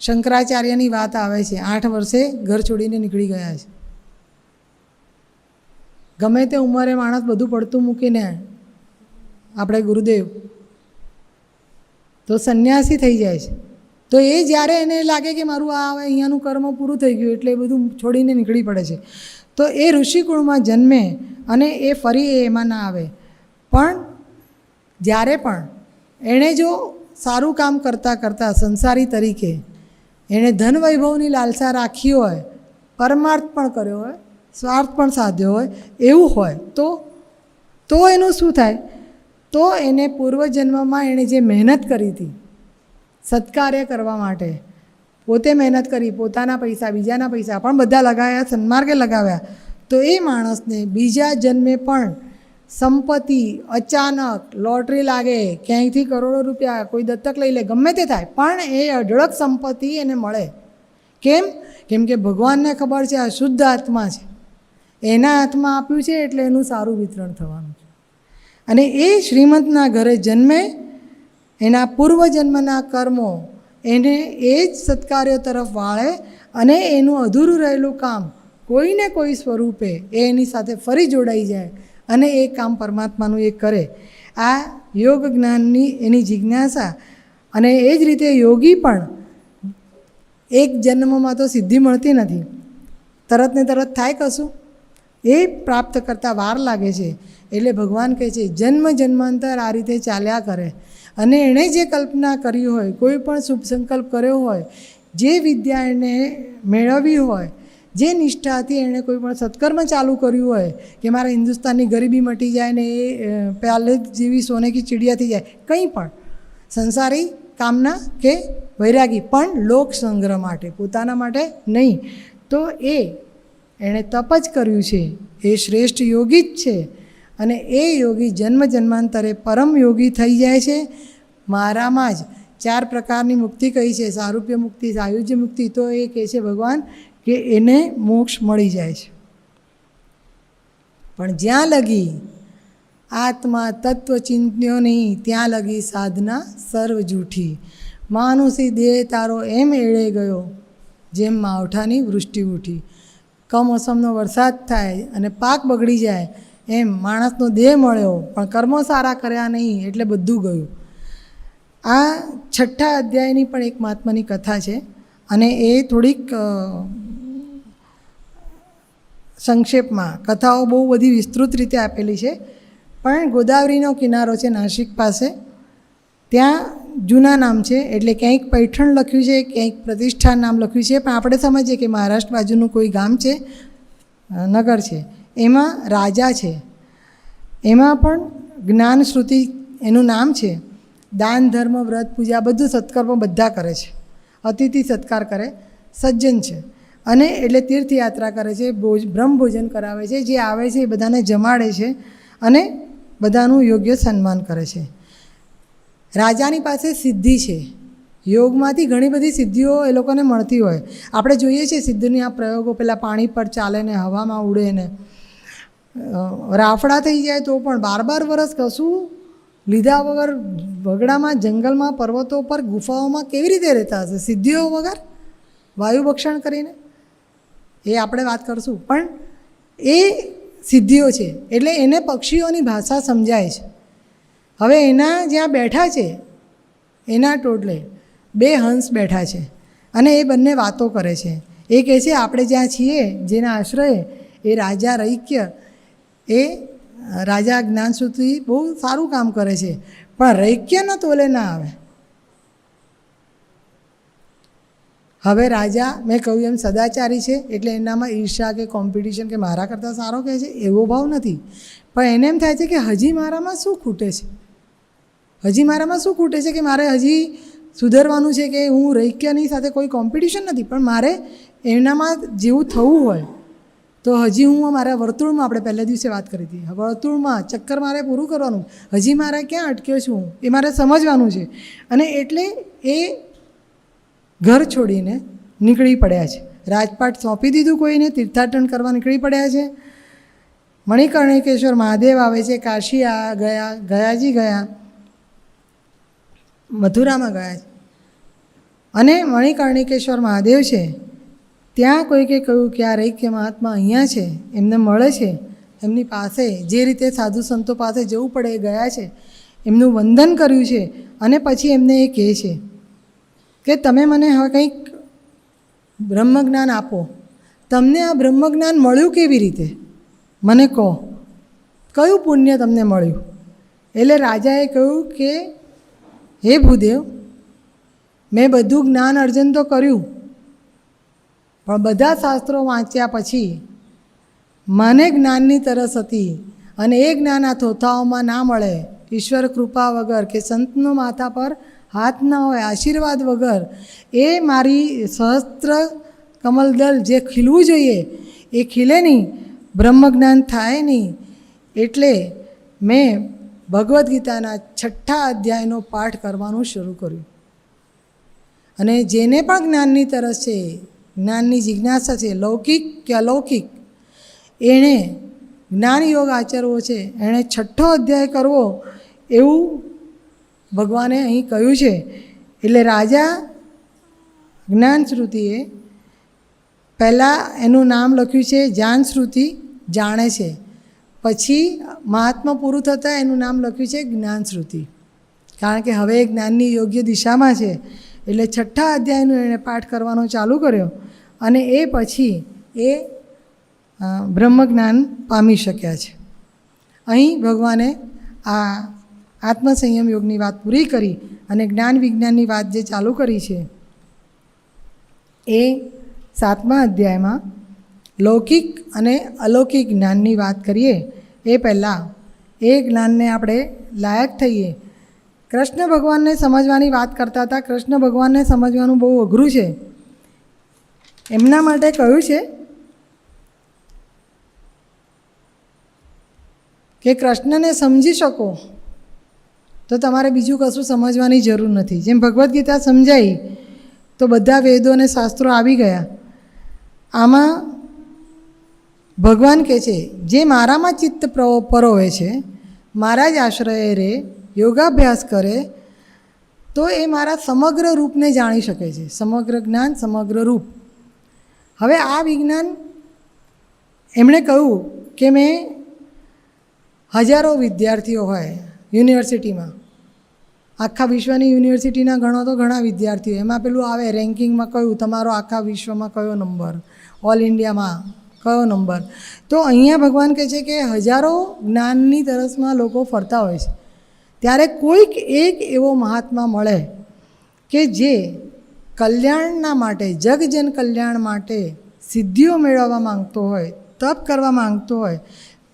શંકરાચાર્યની વાત આવે છે, 8 વર્ષે ઘર છોડીને નીકળી ગયા છે. ગમે તે ઉંમરે માણસ બધું પડતું મૂકીને, આપણે ગુરુદેવ તો સંન્યાસી થઈ જાય છે. તો એ જ્યારે એને લાગે કે મારું આ હવે અહીંયાનું કર્મ પૂરું થઈ ગયું એટલે એ બધું છોડીને નીકળી પડે છે. તો એ ઋષિકુળમાં જન્મે અને એ ફરી એમાં ના આવે. પણ જ્યારે પણ એણે જો સારું કામ કરતાં કરતાં સંસારી તરીકે એણે ધન વૈભવની લાલસા રાખી હોય, પરમાર્થ પણ કર્યો હોય, સ્વાર્થ પણ સાધ્યો હોય, એવું હોય તો એનું શું થાય? તો એને પૂર્વજન્મમાં એણે જે મહેનત કરી હતી સત્કાર્ય કરવા માટે, પોતે મહેનત કરી, પોતાના પૈસા, બીજાના પૈસા પણ બધા લગાવ્યા, સન્માર્ગે લગાવ્યા, તો એ માણસને બીજા જન્મે પણ સંપત્તિ અચાનક લોટરી લાગે, ક્યાંયથી કરોડો રૂપિયા કોઈ દત્તક લઈ લે, ગમે તે થાય, પણ એ અઢળક સંપત્તિ એને મળે. કેમ? કેમ કે ભગવાનને ખબર છે આ શુદ્ધ આત્મા છે, એના હાથમાં આપ્યું છે એટલે એનું સારું વિતરણ થવાનું છે. અને એ શ્રીમંતના ઘરે જન્મે, એના પૂર્વજન્મના કર્મો એને એ જ સત્કાર્યો તરફ વાળે અને એનું અધૂરું રહેલું કામ કોઈને કોઈ સ્વરૂપે એની સાથે ફરી જોડાઈ જાય અને એ કામ પરમાત્માનું એ કરે. આ યોગ જ્ઞાનની એની જિજ્ઞાસા. અને એ જ રીતે યોગી પણ એક જન્મમાં તો સિદ્ધિ મળતી નથી, તરત ને તરત થાય કશું, એ પ્રાપ્ત કરતાં વાર લાગે છે. એટલે ભગવાન કહે છે જન્મ જન્માંતર આ રીતે ચાલ્યા કરે. અને એણે જે કલ્પના કરી હોય, કોઈ પણ શુભ સંકલ્પ કર્યો હોય, જે વિદ્યા એણે મેળવી હોય, જે નિષ્ઠાથી એણે કોઈ પણ સત્કર્મ ચાલુ કર્યું હોય કે મારે હિન્દુસ્તાનની ગરીબી મટી જાય ને એ પહેલે જેવી સોને કી ચીડિયા થઈ જાય, કંઈ પણ સંસારી કામના કે વૈરાગી, પણ લોક સંગ્રહ માટે, પોતાના માટે નહીં, તો એણે તપ જ કર્યું છે, એ શ્રેષ્ઠ યોગી જ છે. અને એ યોગી જન્મ જન્માંતરે પરમ યોગી થઈ જાય છે. મારામાં જ 4 પ્રકારની મુક્તિ કહી છે, સારૂપ્ય મુક્તિ, સાયુજ્ય મુક્તિ, તો એ કહે છે ભગવાન કે એને મોક્ષ મળી જાય છે. પણ જ્યાં લગી આત્મા તત્વ ચિંત્યો નહીં, ત્યાં લગી સાધના સર્વ જૂઠી. માનુષી દેહ તારો એમ એળે ગયો, જેમ માવઠાની વૃષ્ટિ ઉઠી. કમોસમનો વરસાદ થાય અને પાક બગડી જાય, એમ માણસનો દેહ મળ્યો પણ કર્મો સારા કર્યા નહીં એટલે બધું ગયું. આ 6ઠ્ઠા અધ્યાયની પણ એક મહાત્માની કથા છે અને એ થોડીક સંક્ષેપમાં, કથાઓ બહુ બધી વિસ્તૃત રીતે આપેલી છે, પણ ગોદાવરીનો કિનારો છે નાસિક પાસે, ત્યાં જૂના નામ છે, એટલે ક્યાંક પૈઠણ લખ્યું છે, ક્યાંક પ્રતિષ્ઠાન નામ લખ્યું છે, પણ આપણે સમજીએ કે મહારાષ્ટ્ર બાજુનું કોઈ ગામ છે, નગર છે, એમાં રાજા છે. એમાં પણ જ્ઞાનશ્રુતિ એનું નામ છે. દાન ધર્મ વ્રત પૂજા બધું સત્કર્મ બધા કરે છે, અતિથિ સત્કાર કરે, સજ્જન છે. અને એટલે તીર્થયાત્રા કરે છે, બ્રહ્મભોજન કરાવે છે, જે આવે છે એ બધાને જમાડે છે અને બધાનું યોગ્ય સન્માન કરે છે. રાજાની પાસે સિદ્ધિ છે, યોગમાંથી ઘણી બધી સિદ્ધિઓ એ લોકોને મળતી હોય. આપણે જોઈએ છીએ સિદ્ધિની આ પ્રયોગો, પેલા પાણી પર ચાલે ને હવામાં ઉડે ને રાફડા થઈ જાય તો પણ 12 વર્ષ કશું લીધા વગર વગડામાં, જંગલમાં, પર્વતો પર, ગુફાઓમાં કેવી રીતે રહેતા હશે સિદ્ધિઓ વગર, વાયુભક્ષણ કરીને? એ આપણે વાત કરશું, પણ એ સિદ્ધિઓ છે એટલે એને પક્ષીઓની ભાષા સમજાય છે. હવે એના જ્યાં બેઠા છે, એના ટોટલે 2 હંસ બેઠા છે અને એ બંને વાતો કરે છે. એ કહે છે આપણે જ્યાં છીએ, જેના આશ્રયે, એ રાજા રૈક્ય, એ રાજા જ્ઞાનશ્રુતિ બહુ સારું કામ કરે છે, પણ રૈક્યના તોલે ના આવે. હવે રાજા, મેં કહ્યું એમ, સદાચારી છે એટલે એનામાં ઈર્ષા કે કોમ્પિટિશન કે મારા કરતાં સારો કહે છે એવો ભાવ નથી, પણ એને એમ થાય છે કે હજી મારામાં શું ખૂટે છે, હજી મારામાં શું ખૂટે છે કે મારે હજી સુધરવાનું છે, કે હું રૈક્યની સાથે કોઈ કોમ્પિટિશન નથી, પણ મારે એનામાં જેવું થવું હોય તો હજી હું મારા વર્તુળમાં, આપણે પહેલા દિવસે વાત કરી હતી, વર્તુળમાં ચક્કર મારે પૂરું કરવાનું, હજી મારે ક્યાં અટક્યો છું એ મારે સમજવાનું છે. અને એટલે એ ઘર છોડીને નીકળી પડ્યા છે. રાજપાટ સોંપી દીધું કોઈને, તીર્થાટન કરવા નીકળી પડ્યા છે. મણિકર્ણિકેશ્વર મહાદેવ આવે છે, કાશી ગયા, ગયાજી ગયા, મથુરામાં ગયા છે. અને મણિકર્ણિકેશ્વર મહાદેવ છે, ત્યાં કોઈકે કહ્યું કે આ રૈક્ય મહાત્મા અહીંયા છે, એમને મળે છે, એમની પાસે જે રીતે સાધુ સંતો પાસે જવું પડે એ ગયા છે, એમનું વંદન કર્યું છે, અને પછી એમને એ કહે છે કે તમે મને હવે કંઈક બ્રહ્મજ્ઞાન આપો. તમને આ બ્રહ્મજ્ઞાન મળ્યું કેવી રીતે મને કહો, કયું પુણ્ય તમને મળ્યું? એટલે રાજાએ કહ્યું કે હે ભૂદેવ, મેં બધું જ્ઞાન અર્જન તો કર્યું, પણ બધા શાસ્ત્રો વાંચ્યા પછી મને જ્ઞાનની તરસ હતી, અને એ જ્ઞાન આ થોથાઓમાં ના મળે, ઈશ્વર કૃપા વગર કે સંતનો માથા પર હાથ ના હોય, આશીર્વાદ વગર એ મારી સહસ્ત્ર કમલદલ જે ખીલવું જોઈએ એ ખીલે નહીં, બ્રહ્મજ્ઞાન થાય નહીં. એટલે મેં ભગવદ્ ગીતાના 6ઠ્ઠા અધ્યાયનો પાઠ કરવાનું શરૂ કર્યું. અને જેને પણ જ્ઞાનની તરસ છે, જ્ઞાનની જિજ્ઞાસા છે, લૌકિક કે અલૌકિક, એણે જ્ઞાન યોગ આચરવો છે, એણે 6ઠ્ઠો અધ્યાય કરવો એવું ભગવાને અહીં કહ્યું છે. એટલે રાજા જ્ઞાનશ્રુતિએ પહેલાં એનું નામ લખ્યું છે જાનશ્રુતિ, જાણે છે, પછી મહાત્મા પૂરું થતાં એનું નામ લખ્યું છે જ્ઞાનશ્રુતિ, કારણ કે હવે એ જ્ઞાનની યોગ્ય દિશામાં છે. એટલે 6ઠ્ઠા અધ્યાયનું એણે પાઠ કરવાનો ચાલુ કર્યો, અને એ પછી એ બ્રહ્મજ્ઞાન પામી શક્યા છે. અહીં ભગવાને આ આત્મસંયમ યોગની વાત પૂરી કરી અને જ્ઞાન વિજ્ઞાનની વાત જે ચાલુ કરી છે એ 7મા અધ્યાયમાં લૌકિક અને અલૌકિક જ્ઞાનની વાત કરીએ એ પહેલાં એ જ્ઞાનને આપણે લાયક થઈએ. કૃષ્ણ ભગવાનને સમજવાની વાત કરતા હતા. કૃષ્ણ ભગવાનને સમજવાનું બહુ અઘરું છે. એમના માટે કહ્યું છે કે કૃષ્ણને સમજી શકો તો તમારે બીજું કશું સમજવાની જરૂર નથી. જેમ ભગવદ્ ગીતા સમજાઈ તો બધા વેદો અને શાસ્ત્રો આવી ગયા. આમાં ભગવાન કહે છે જે મારામાં ચિત્ત પરોવે છે, મારા જ આશ્રયે રહે, યોગાભ્યાસ કરે તો એ મારા સમગ્ર રૂપને જાણી શકે છે. સમગ્ર જ્ઞાન, સમગ્ર રૂપ. હવે આ વિજ્ઞાન એમણે કહ્યું કે મેં હજારો વિદ્યાર્થીઓ હોય યુનિવર્સિટીમાં, આખા વિશ્વની યુનિવર્સિટીના ગણો તો ઘણા વિદ્યાર્થીઓ, એમાં પેલું આવે રેન્કિંગમાં કયું તમારો આખા વિશ્વમાં કયો નંબર, ઓલ ઇન્ડિયામાં કયો નંબર. તો અહીંયા ભગવાન કહે છે કે હજારો જ્ઞાનની તરસમાં લોકો ફરતા હોય છે, ત્યારે કોઈક એક એવો મહાત્મા મળે કે જે કલ્યાણના માટે, જગજન કલ્યાણ માટે સિદ્ધિઓ મેળવવા માંગતો હોય, તપ કરવા માંગતો હોય,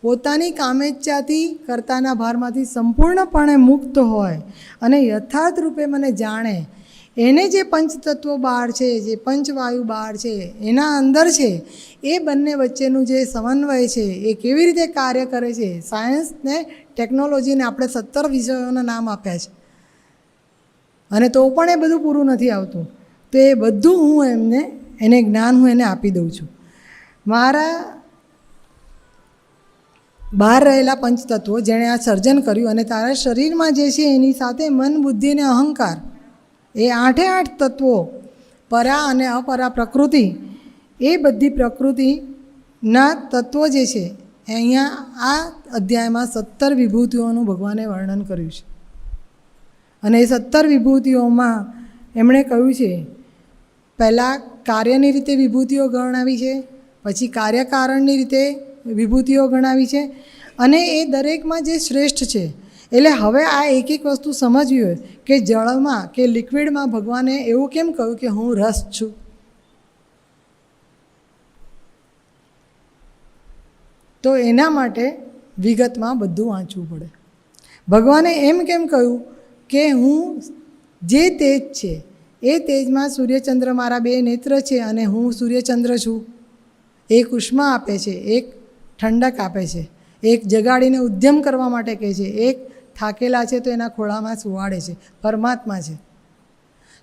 પોતાની કામેચ્છાથી કર્તાના ભારમાંથી સંપૂર્ણપણે મુક્ત હોય અને યથાર્થ રૂપે મને જાણે, એને જે પંચતત્વો બહાર છે, જે પંચવાયુ બહાર છે, એના અંદર છે, એ બંને વચ્ચેનું જે સમન્વય છે એ કેવી રીતે કાર્ય કરે છે. સાયન્સને ટેકનોલોજીને આપણે 17 વિષયોના નામ આપ્યા છે અને તો પણ એ બધું પૂરું નથી આવતું. તો એ બધું હું એને જ્ઞાન હું એને આપી દઉં છું. મારા બહાર રહેલા પંચતત્વો જેણે આ સર્જન કર્યું અને તારા શરીરમાં જે છે એની સાથે મન, બુદ્ધિ અને અહંકાર, એ 8 તત્વો, પરા અને અપરા પ્રકૃતિ, એ બધી પ્રકૃતિના તત્વો જે છે એ અહીંયા આ અધ્યાયમાં 17 વિભૂતિઓનું ભગવાને વર્ણન કર્યું છે. અને એ 17 વિભૂતિઓમાં એમણે કહ્યું છે, પહેલાં કાર્યની રીતે વિભૂતિઓ ગણાવી છે, પછી કાર્યકારણની રીતે વિભૂતિઓ ગણાવી છે, અને એ દરેકમાં જે શ્રેષ્ઠ છે. એટલે હવે આ એક એક વસ્તુ સમજવી હોય કે જળમાં કે લિક્વિડમાં ભગવાને એવું કેમ કહ્યું કે હું રસ છું. તો એના માટે વિગતમાં બધું વાંચવું પડે. ભગવાને એમ કેમ કહ્યું કે હું જે તેજ છે એ તેજમાં સૂર્યચંદ્ર મારા 2 નેત્ર છે અને હું સૂર્યચંદ્ર છું. એક ઉષ્મા આપે છે, એક ઠંડક આપે છે, એક જગાડીને ઉદ્યમ કરવા માટે કહે છે, એક થાકેલા છે તો એના ખોળામાં સુવાડે છે, પરમાત્મા છે.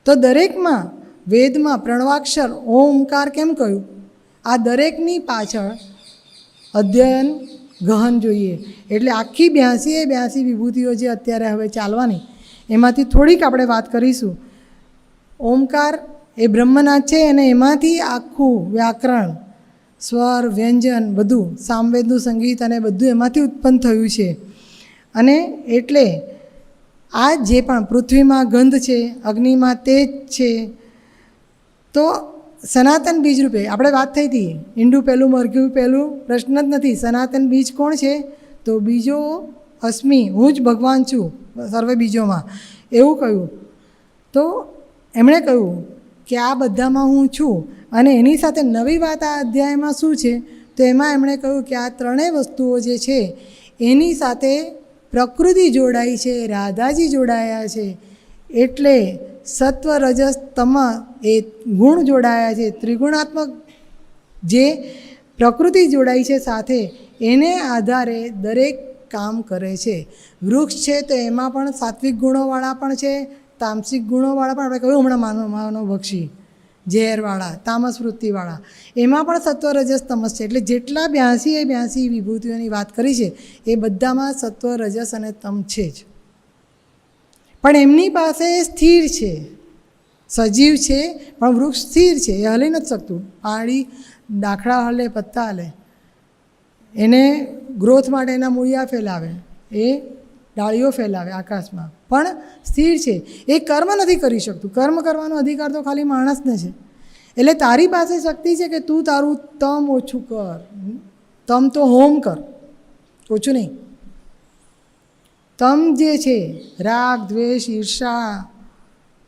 તો દરેકમાં વેદમાં પ્રણવાક્ષર ઓમકાર કેમ કહ્યું? આ દરેકની પાછળ અધ્યયન ગહન જોઈએ. એટલે આખી 82 વિભૂતિઓ જે અત્યારે હવે ચાલવાની, એમાંથી થોડીક આપણે વાત કરીશું. ઓમકાર એ બ્રહ્મનાદ છે અને એમાંથી આખું વ્યાકરણ, સ્વર, વ્યંજન બધું, સામવેદનું સંગીત અને બધું એમાંથી ઉત્પન્ન થયું છે. અને એટલે આ જે પણ પૃથ્વીમાં ગંધ છે, અગ્નિમાં તેજ છે, તો સનાતન બીજ રૂપે આપણે વાત થઈ હતી, ઈંડું પહેલું મરઘું પહેલું, પ્રશ્ન જ નથી. સનાતન બીજ કોણ છે? તો બીજો અસ્મિ, હું જ ભગવાન છું સર્વે બીજોમાં, એવું કહ્યું. તો એમણે કહ્યું કે આ બધામાં હું છું. અને એની સાથે નવી વાત આ અધ્યાયમાં શું છે? તો એમાં એમણે કહ્યું કે આ ત્રણેય વસ્તુઓ જે છે એની સાથે પ્રકૃતિ જોડાઈ છે, રાધાજી જોડાયા છે. એટલે સત્વ, રજસ, તમ એ ગુણ જોડાયા છે. ત્રિગુણાત્મક જે પ્રકૃતિ જોડાઈ છે સાથે, એને આધારે દરેક કામ કરે છે. વૃક્ષ છે તો એમાં પણ સાત્વિક ગુણોવાળા પણ છે, તામસિક ગુણોવાળા પણ. આપણે કહ્યું હમણાં માનવભક્ષી, ઝેરવાળા, તામસ વૃત્તિવાળા, એમાં પણ સત્વ, રજસ, તમસ છે. એટલે જેટલા 82 વિભૂતિઓની વાત કરી છે એ બધામાં સત્વ, રજસ અને તમ છે જ. પણ એમની પાસે સ્થિર છે, સજીવ છે, પણ વૃક્ષ સ્થિર છે, એ હલી નથી શકતું. પાણી દાખલા હલે, પત્તા હલે, એને ગ્રોથ માટે એના મૂળિયા ફેલાવે, એ ડાળીઓ ફેલાવે આકાશમાં, પણ સ્થિર છે. એ કર્મ નથી કરી શકતું. કર્મ કરવાનો અધિકાર તો ખાલી માણસને છે. એટલે તારી પાસે શક્તિ છે કે તું તારું તમ ઓછું કર. તમ તો હોમ કર, ઓછું નહીં. તમ જે છે, રાગ, દ્વેષ, ઈર્ષા,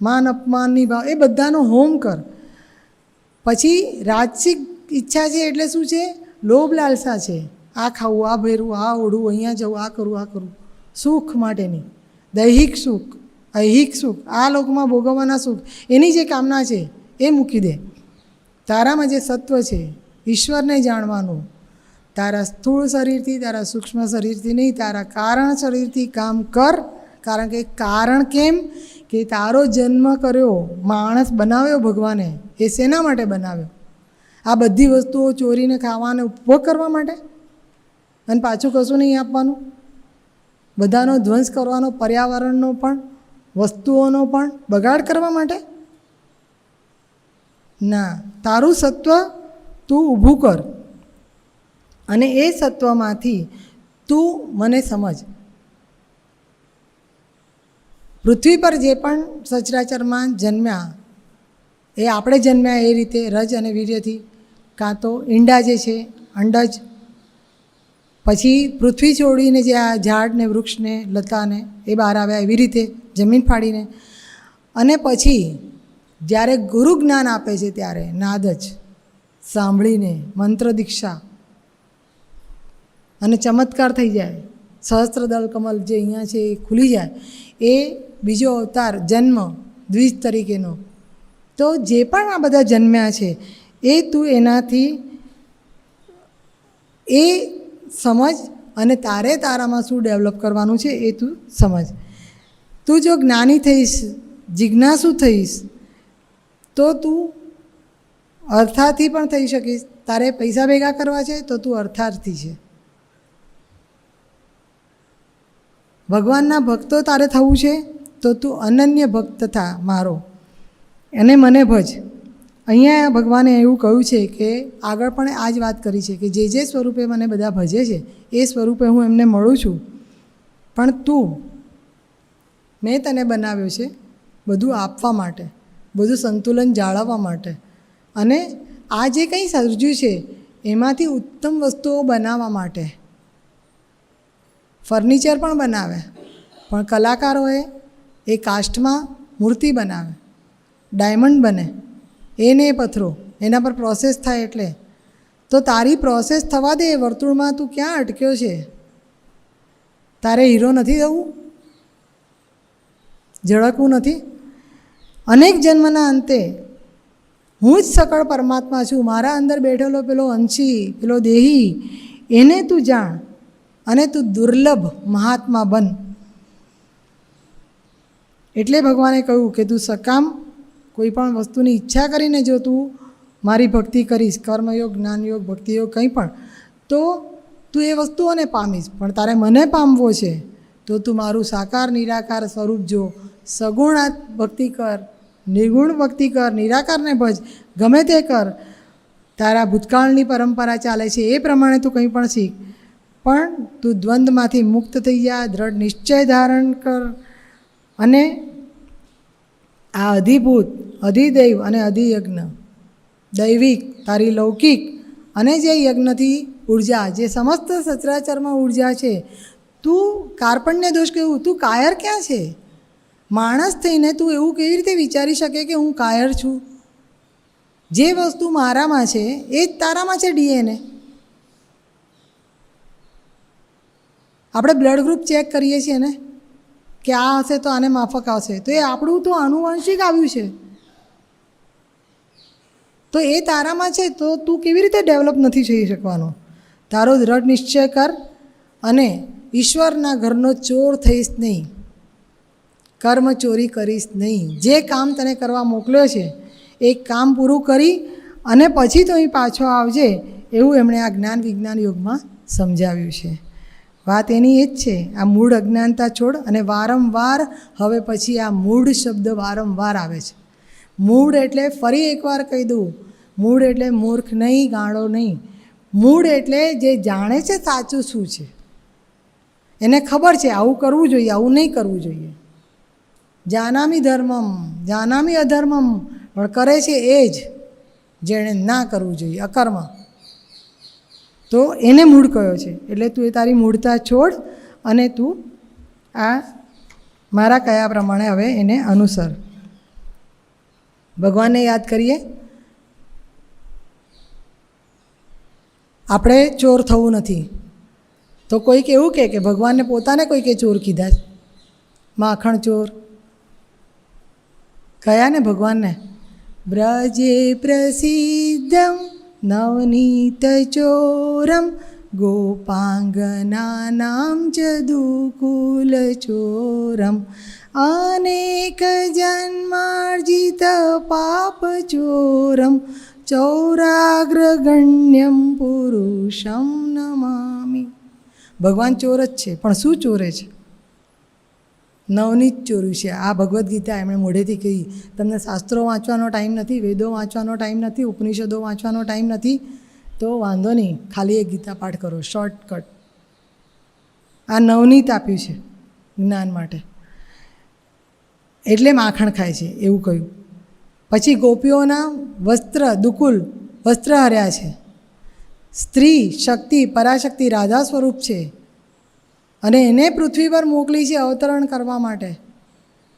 માન અપમાનની ભાવ, એ બધાનો હોમ કર. પછી રાજસિક ઈચ્છા છે એટલે શું છે? લોભ લાલસા છે. આ ખાવું, આ ભેરવું, આ ઓઢવું, અહીંયા જવું, આ કરવું, આ કરવું, સુખ માટેની, દૈહિક સુખ, ઐહિક સુખ, આ લોકમાં ભોગવવાના સુખ, એની જે કામના છે એ મૂકી દે. તારામાં જે સત્વ છે, ઈશ્વરને જાણવાનું, તારા સ્થૂળ શરીરથી, તારા સૂક્ષ્મ શરીરથી નહીં, તારા કારણ શરીરથી કામ કર. કારણ કે કારણ કેમ કે તારો જન્મ કર્યો, માણસ બનાવ્યો ભગવાને, એ શેના માટે બનાવ્યો? આ બધી વસ્તુઓ ચોરીને ખાવાને ઉપભોગ કરવા માટે, અને પાછું કશું નહીં આપવાનું, બધાનો ધ્વંસ કરવાનો, પર્યાવરણનો પણ, વસ્તુઓનો પણ બગાડ કરવા માટે? ના, તારું સત્વ તું ઊભું કર અને એ સત્વમાંથી તું મને સમજ. પૃથ્વી પર જે પણ સચરાચરમાં જન્મ્યા, એ આપણે જન્મ્યા એ રીતે રજ અને વીર્યથી, કાં તો ઈંડા જે છે અંડજ, પછી પૃથ્વી છોડીને જે આ ઝાડને, વૃક્ષને, લતાને એ બહાર આવ્યા એવી રીતે જમીન ફાડીને, અને પછી જ્યારે ગુરુ જ્ઞાન આપે છે ત્યારે નાદ જ સાંભળીને મંત્ર દીક્ષા અને ચમત્કાર થઈ જાય, સહસ્ત્રદળ કમલ જે અહીંયા છે એ ખુલી જાય, એ બીજો અવતાર જન્મ દ્વિજ તરીકેનો. તો જે પણ આ બધા જન્મ્યા છે એ તું એનાથી એ સમજ, અને તારે તારામાં શું ડેવલપ કરવાનું છે એ તું સમજ. તું જો જ્ઞાની થઈશ, જિજ્ઞાસુ થઈશ, તો તું અર્થાર્થી પણ થઈ શકીશ. તારે પૈસા ભેગા કરવા છે તો તું અર્થાર્થી છે. ભગવાનના ભક્તો તારે થવું છે તો તું અનન્ય ભક્ત થા મારો, અને મને ભજ. અહીંયા ભગવાને એવું કહ્યું છે કે આગળ પણ આ જ વાત કરી છે કે જે સ્વરૂપે મને બધા ભજે છે એ સ્વરૂપે હું એમને મળું છું. પણ તું, મેં તને બનાવ્યો છે બધું આપવા માટે, બધું સંતુલન જાળવવા માટે, અને આ જે કંઈ સર્જ્યું છે એમાંથી ઉત્તમ વસ્તુઓ બનાવવા માટે. ફર્નિચર પણ બનાવે, પણ કલાકારોએ એ કાસ્ટમાં મૂર્તિ બનાવે, ડાયમંડ બને, એને પથ્થરો, એના પર પ્રોસેસ થાય. એટલે તો તારી પ્રોસેસ થવા દે. વર્તુળમાં તું ક્યાં અટક્યો છે? તારે હીરો નથી થવું? ઝળકવું નથી? અનેક જન્મના અંતે હું જ સકળ પરમાત્મા છું. મારા અંદર બેઠેલો પેલો અંશી, પેલો દેહી, એને તું જાણ અને તું દુર્લભ મહાત્મા બન. એટલે ભગવાને કહ્યું કે તું સકામ કોઈ પણ વસ્તુની ઈચ્છા કરીને જો તું મારી ભક્તિ કરીશ, કર્મયોગ, જ્ઞાનયોગ, ભક્તિયોગ, કંઈ પણ, તો તું એ વસ્તુઓને પામીશ. પણ તારે મને પામવો છે તો તું મારું સાકાર નિરાકાર સ્વરૂપ જો. સગુણ ભક્તિ કર, નિર્ગુણ ભક્તિ કર, નિરાકારને ભજ, ગમે તે કર. તારા ભૂતકાળની પરંપરા ચાલે છે એ પ્રમાણે તું કંઈ પણ શીખ, પણ તું દ્વંદ્વમાંથી મુક્ત થઈ જા. દ્રઢ નિશ્ચય ધારણ કર, અને આ અધિભૂત, અધિદૈવ અને અધિયજ્ઞ, દૈવિક, તારી લૌકિક અને જે યજ્ઞથી ઉર્જા, જે સમસ્ત સચરાચરમાં ઉર્જા છે, તું કાર્પણ્ય દોષ કેવું, તું કાયર ક્યાં છે? માણસ થઈને તું એવું કેવી રીતે વિચારી શકે કે હું કાયર છું? જે વસ્તુ મારામાં છે એ જ તારામાં છે. ડીએનએ આપણે બ્લડ ગ્રુપ ચેક કરીએ છીએ ને કે આ હશે તો આને માફક આવશે, તો એ આપણું તો આનુવંશિક આવ્યું છે. તો એ તારામાં છે તો તું કેવી રીતે ડેવલપ નથી થઈ શકવાનો? તારો દ્રઢ નિશ્ચય કર, અને ઈશ્વરના ઘરનો ચોર થઈશ નહીં, કર્મ ચોરી કરીશ નહીં. જે કામ તને કરવા મોકલ્યો છે એ કામ પૂરું કરી અને પછી તો અહીં પાછો આવજે, એવું એમણે આ જ્ઞાન વિજ્ઞાન યોગમાં સમજાવ્યું છે. વાત એની એ જ છે. આ મૂળ અજ્ઞાનતા છોડ, અને વારંવાર હવે પછી આ મૂળ શબ્દ વારંવાર આવે છે. મૂળ એટલે, ફરી એકવાર કહી દઉં, મૂળ એટલે મૂર્ખ નહીં, ગાંડો નહીં. મૂળ એટલે જે જાણે છે સાચું શું છે, એને ખબર છે આવું કરવું જોઈએ, આવું નહીં કરવું જોઈએ. જાનામી ધર્મમ, જાનામી અધર્મમ, પણ કરે છે એ જ જેણે ના કરવું જોઈએ, અકર્મ. તો એને મૂળ કયો છે. એટલે તું એ તારી મૂળતા છોડ અને તું આ મારા કયા પ્રમાણે હવે એને અનુસર. ભગવાનને યાદ કરીએ. આપણે ચોર થવું નથી. તો કોઈક એવું કહે કે ભગવાનને પોતાને કોઈકે ચોર કીધા છે, માખણ ચોર કયા ને ભગવાનને. બ્રજે પ્રસિદ્ધમ નવનીત ચોરમ ગોપાંગનાનામ જદુકુલ ચોરમ અનેક જન્માર્જિત પાપ ચોરમ ચૌરાગ્રગણ્યમ પુરુષમ નમામિ. ભગવાન ચોર જ છે, પણ શું ચોરે છે? નવનીત ચોર્યું છે. આ ભગવદ્ ગીતા એમણે મોઢેથી કહી. તમને શાસ્ત્રો વાંચવાનો ટાઈમ નથી, વેદો વાંચવાનો ટાઈમ નથી, ઉપનિષદો વાંચવાનો ટાઈમ નથી, તો વાંધો નહીં, ખાલી એક ગીતા પાઠ કરો, શોર્ટકટ. આ નવનીત આપ્યું છે જ્ઞાન માટે, એટલે માખણ ખાય છે એવું કહ્યું. પછી ગોપીઓના વસ્ત્ર દુકુલ વસ્ત્ર હર્યા છે. સ્ત્રી શક્તિ પરાશક્તિ રાધા સ્વરૂપ છે અને એને પૃથ્વી પર મોકલી છે અવતરણ કરવા માટે,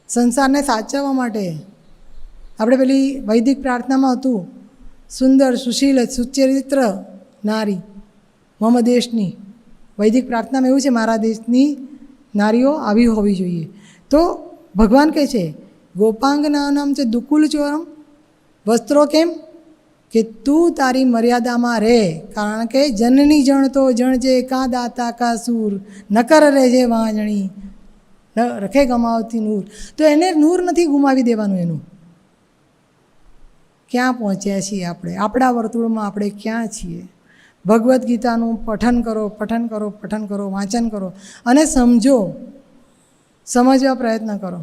સંસારને સાચવવા માટે. આપણે પેલી વૈદિક પ્રાર્થનામાં હતું, સુંદર સુશીલ સુચરિત્ર નારી મમ દેશની. વૈદિક પ્રાર્થનામાં એવું છે, મારા દેશની નારીઓ આવી હોવી જોઈએ. તો ભગવાન કહે છે ગોપાંગનાનામ છે દુકુલ ચોરમ. વસ્ત્રો કેમ કે તું તારી મર્યાદામાં રહે, કારણ કે જનની જણતો જણજે કા દાતા કા સૂર નકર રહેજે વાંજણી રખે ગમાવતી નૂર. તો એને નૂર નથી ગુમાવી દેવાનું. એનું ક્યાં પહોંચ્યા છીએ આપણે? આપણા વર્તુળમાં આપણે ક્યાં છીએ? ભગવદ્ ગીતાનું પઠન કરો, પઠન કરો, પઠન કરો, વાંચન કરો અને સમજો, સમજવા પ્રયત્ન કરો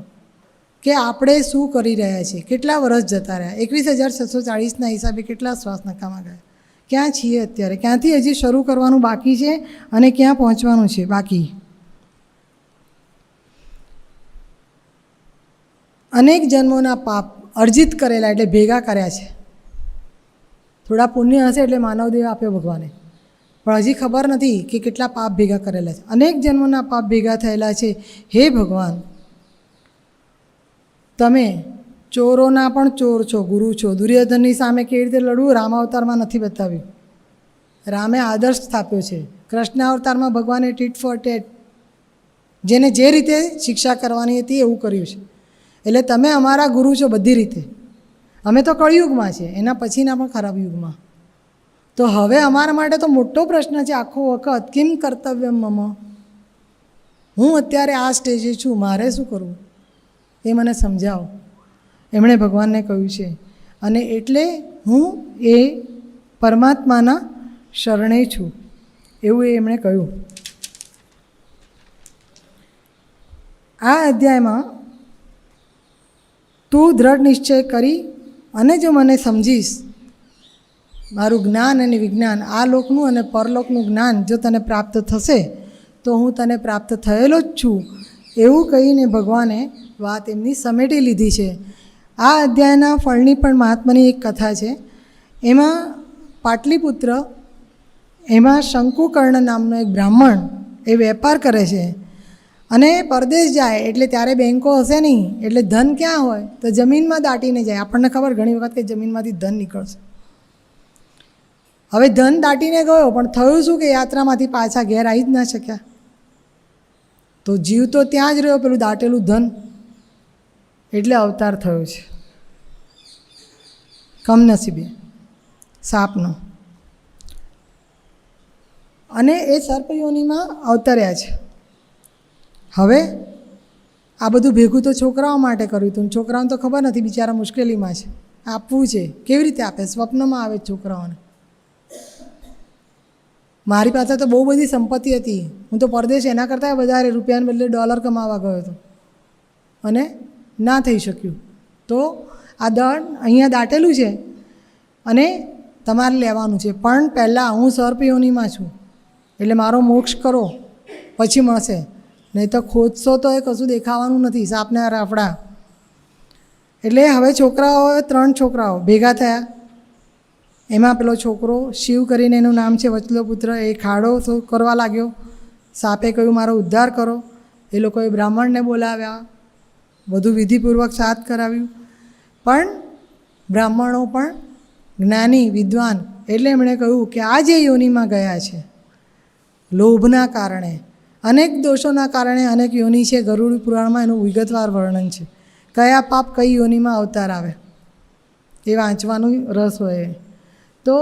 કે આપણે શું કરી રહ્યા છીએ. કેટલા વર્ષ જતા રહ્યા? 21,640ના હિસાબે કેટલા શ્વાસ નકામા ગયા? ક્યાં છીએ અત્યારે? ક્યાંથી હજી શરૂ કરવાનું બાકી છે અને ક્યાં પહોંચવાનું છે બાકી? અનેક જન્મોના પાપ અર્જિત કરેલા એટલે ભેગા કર્યા છે. થોડા પુણ્ય હશે એટલે માનવદેહ આપ્યો ભગવાને, પણ હજી ખબર નથી કે કેટલા પાપ ભેગા કરેલા છે. અનેક જન્મોના પાપ ભેગા થયેલા છે. હે ભગવાન, તમે ચોરોના પણ ચોર છો, ગુરુ છો. દુર્યોધનની સામે કેવી રીતે લડવું રામાવતારમાં નથી બતાવ્યું. રામે આદર્શ સ્થાપ્યો છે. કૃષ્ણ અવતારમાં ભગવાને ટીટ ફોર ટેટ, જેને જે રીતે શિક્ષા કરવાની હતી એવું કર્યું છે. એટલે તમે અમારા ગુરુ છો બધી રીતે. અમે તો કળિયુગમાં છે, એના પછીના પણ ખરાબ યુગમાં. તો હવે અમારા માટે તો મોટો પ્રશ્ન છે આખો વખત, કિમ કર્તવ્યમ મમ. હું અત્યારે આ સ્ટેજે છું, મારે શું કરવું એ મને સમજાવો. એમણે ભગવાનને કહ્યું છે. અને એટલે હું એ પરમાત્માના શરણે છું એવું એમણે કહ્યું. આ અધ્યાયમાં તું દ્રઢ નિશ્ચય કરી અને જો મને સમજીશ, મારું જ્ઞાન અને વિજ્ઞાન, આ લોકનું અને પરલોકનું જ્ઞાન જો તને પ્રાપ્ત થશે તો હું તને પ્રાપ્ત થયેલો જ છું એવું કહીને ભગવાને વાત એમની સમેટી લીધી છે. આ અધ્યાયના ફળની પણ મહાત્માની એક કથા છે. એમાં પાટલીપુત્ર, એમાં શંકુકર્ણ નામનો એક બ્રાહ્મણ એ વેપાર કરે છે અને પરદેશ જાય એટલે ત્યારે બેંકો હશે નહીં, એટલે ધન ક્યાં હોય તો જમીનમાં દાટીને જાય. આપણને ખબર ઘણી વખત કે જમીનમાંથી ધન નીકળશે. હવે ધન દાટીને ગયો, પણ થયું શું કે યાત્રામાંથી પાછા ઘેર આવી જ ના શક્યા. તો જીવ તો ત્યાં જ રહ્યો, પેલું દાટેલું ધન. એટલે અવતાર થયો છે કમનસીબે સાપનો, અને એ સર્પયોનીમાં અવતર્યા છે. હવે આ બધું ભેગું તો છોકરાઓ માટે કર્યું હતું. છોકરાઓને તો ખબર નથી, બિચારા મુશ્કેલીમાં છે. આપવું છે, કેવી રીતે આપે? સ્વપ્નમાં આવે છોકરાઓને. મારી પાસે તો બહુ બધી સંપત્તિ હતી, હું તો પરદેશ એના કરતાં વધારે રૂપિયાને બદલે ડોલર કમાવા ગયો હતો અને ના થઈ શક્યું. તો આ દળ અહીંયા દાટેલું છે અને તમારે લેવાનું છે, પણ પહેલાં હું સર્પયોનીમાં છું એટલે મારો મોક્ષ કરો પછી મળશે, નહીં તો ખોદશો તો એ કશું દેખાવાનું નથી, સાપને રાફડા. એટલે હવે છોકરાઓ, 3 છોકરાઓ ભેગા થયા. એમાં પેલો છોકરો શિવ કરીને એનું નામ છે, વચલો પુત્ર, એ ખાડો કરવા લાગ્યો. સાપે કહ્યું મારો ઉદ્ધાર કરો. એ લોકોએ બ્રાહ્મણને બોલાવ્યા, બધું વિધિપૂર્વક શ્રાદ્ધ કરાવ્યું, પણ બ્રાહ્મણો પણ જ્ઞાની વિદ્વાન, એટલે એમણે કહ્યું કે આ જે યોનિમાં ગયા છે, લોભના કારણે અનેક દોષોના કારણે અનેક યોનિ છે. ગરુડ પુરાણમાં એનું વિગતવાર વર્ણન છે. કયા પાપ કઈ યોનિમાં અવતાર આવે એ વાંચવાનું રસ હોય. તો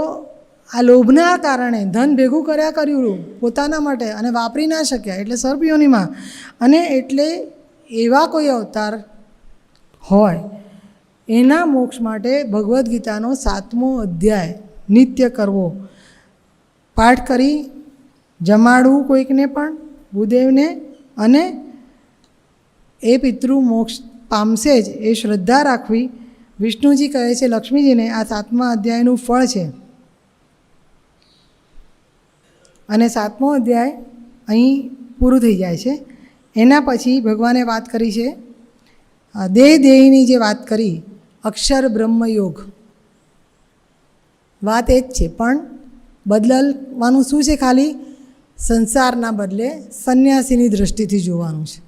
આ લોભના કારણે ધન ભેગું કર્યું પોતાના માટે અને વાપરી ના શક્યા, એટલે સર્પ યોનિમાં. અને એટલે એવા કોઈ અવતાર હોય એના મોક્ષ માટે ભગવદ્ ગીતાનો 7મો અધ્યાય નિત્ય કરવો, પાઠ કરી જમાડવું કોઈકને પણ, ભૂદેવને, અને એ પિતૃ મોક્ષ પામશે જ એ શ્રદ્ધા રાખવી. વિષ્ણુજી કહે છે લક્ષ્મીજીને આ 7મા અધ્યાયનું ફળ છે. અને 7મો અધ્યાય અહીં પૂરું થઈ જાય છે. એના પછી ભગવાને વાત કરી છે દેહની જે વાત કરી, અક્ષર બ્રહ્મયોગ, વાત એ જ છે. પણ બદલવાનું શું છે? ખાલી સંસારના બદલે સંન્યાસીની દૃષ્ટિથી જોવાનું છે.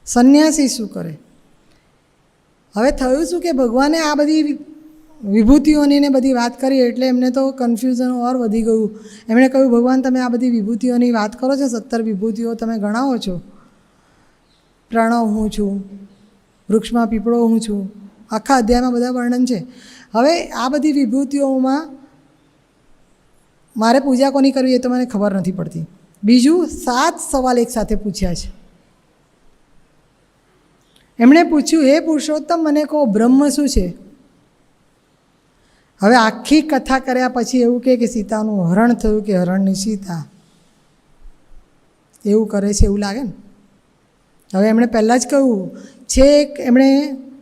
સંન્યાસી શું કરે? હવે થયું શું કે ભગવાને આ બધી વિભૂતિઓની ને બધી વાત કરી એટલે એમને તો કન્ફ્યુઝન ઓર વધી ગયું. એમણે કહ્યું ભગવાન તમે આ બધી વિભૂતિઓની વાત કરો છો, 17 વિભૂતિઓ તમે ગણાવો છો. પ્રણવ હું છું, વૃક્ષમાં પીપળો હું છું, આખા અધ્યાયમાં બધા વર્ણન છે. હવે આ બધી વિભૂતિઓમાં મારે પૂજા કોની કરવી એ તો મને ખબર નથી પડતી. બીજું 7 સવાલ એક સાથે પૂછ્યા છે. એમણે પૂછ્યું હે પુરુષોત્તમ મને કહો બ્રહ્મ શું છે? હવે આખી કથા કર્યા પછી એવું કે સીતાનું હરણ થયું કે હરણની સીતા, એવું કરે છે એવું લાગે ને. હવે એમણે પહેલાં જ કહ્યું છેક એમણે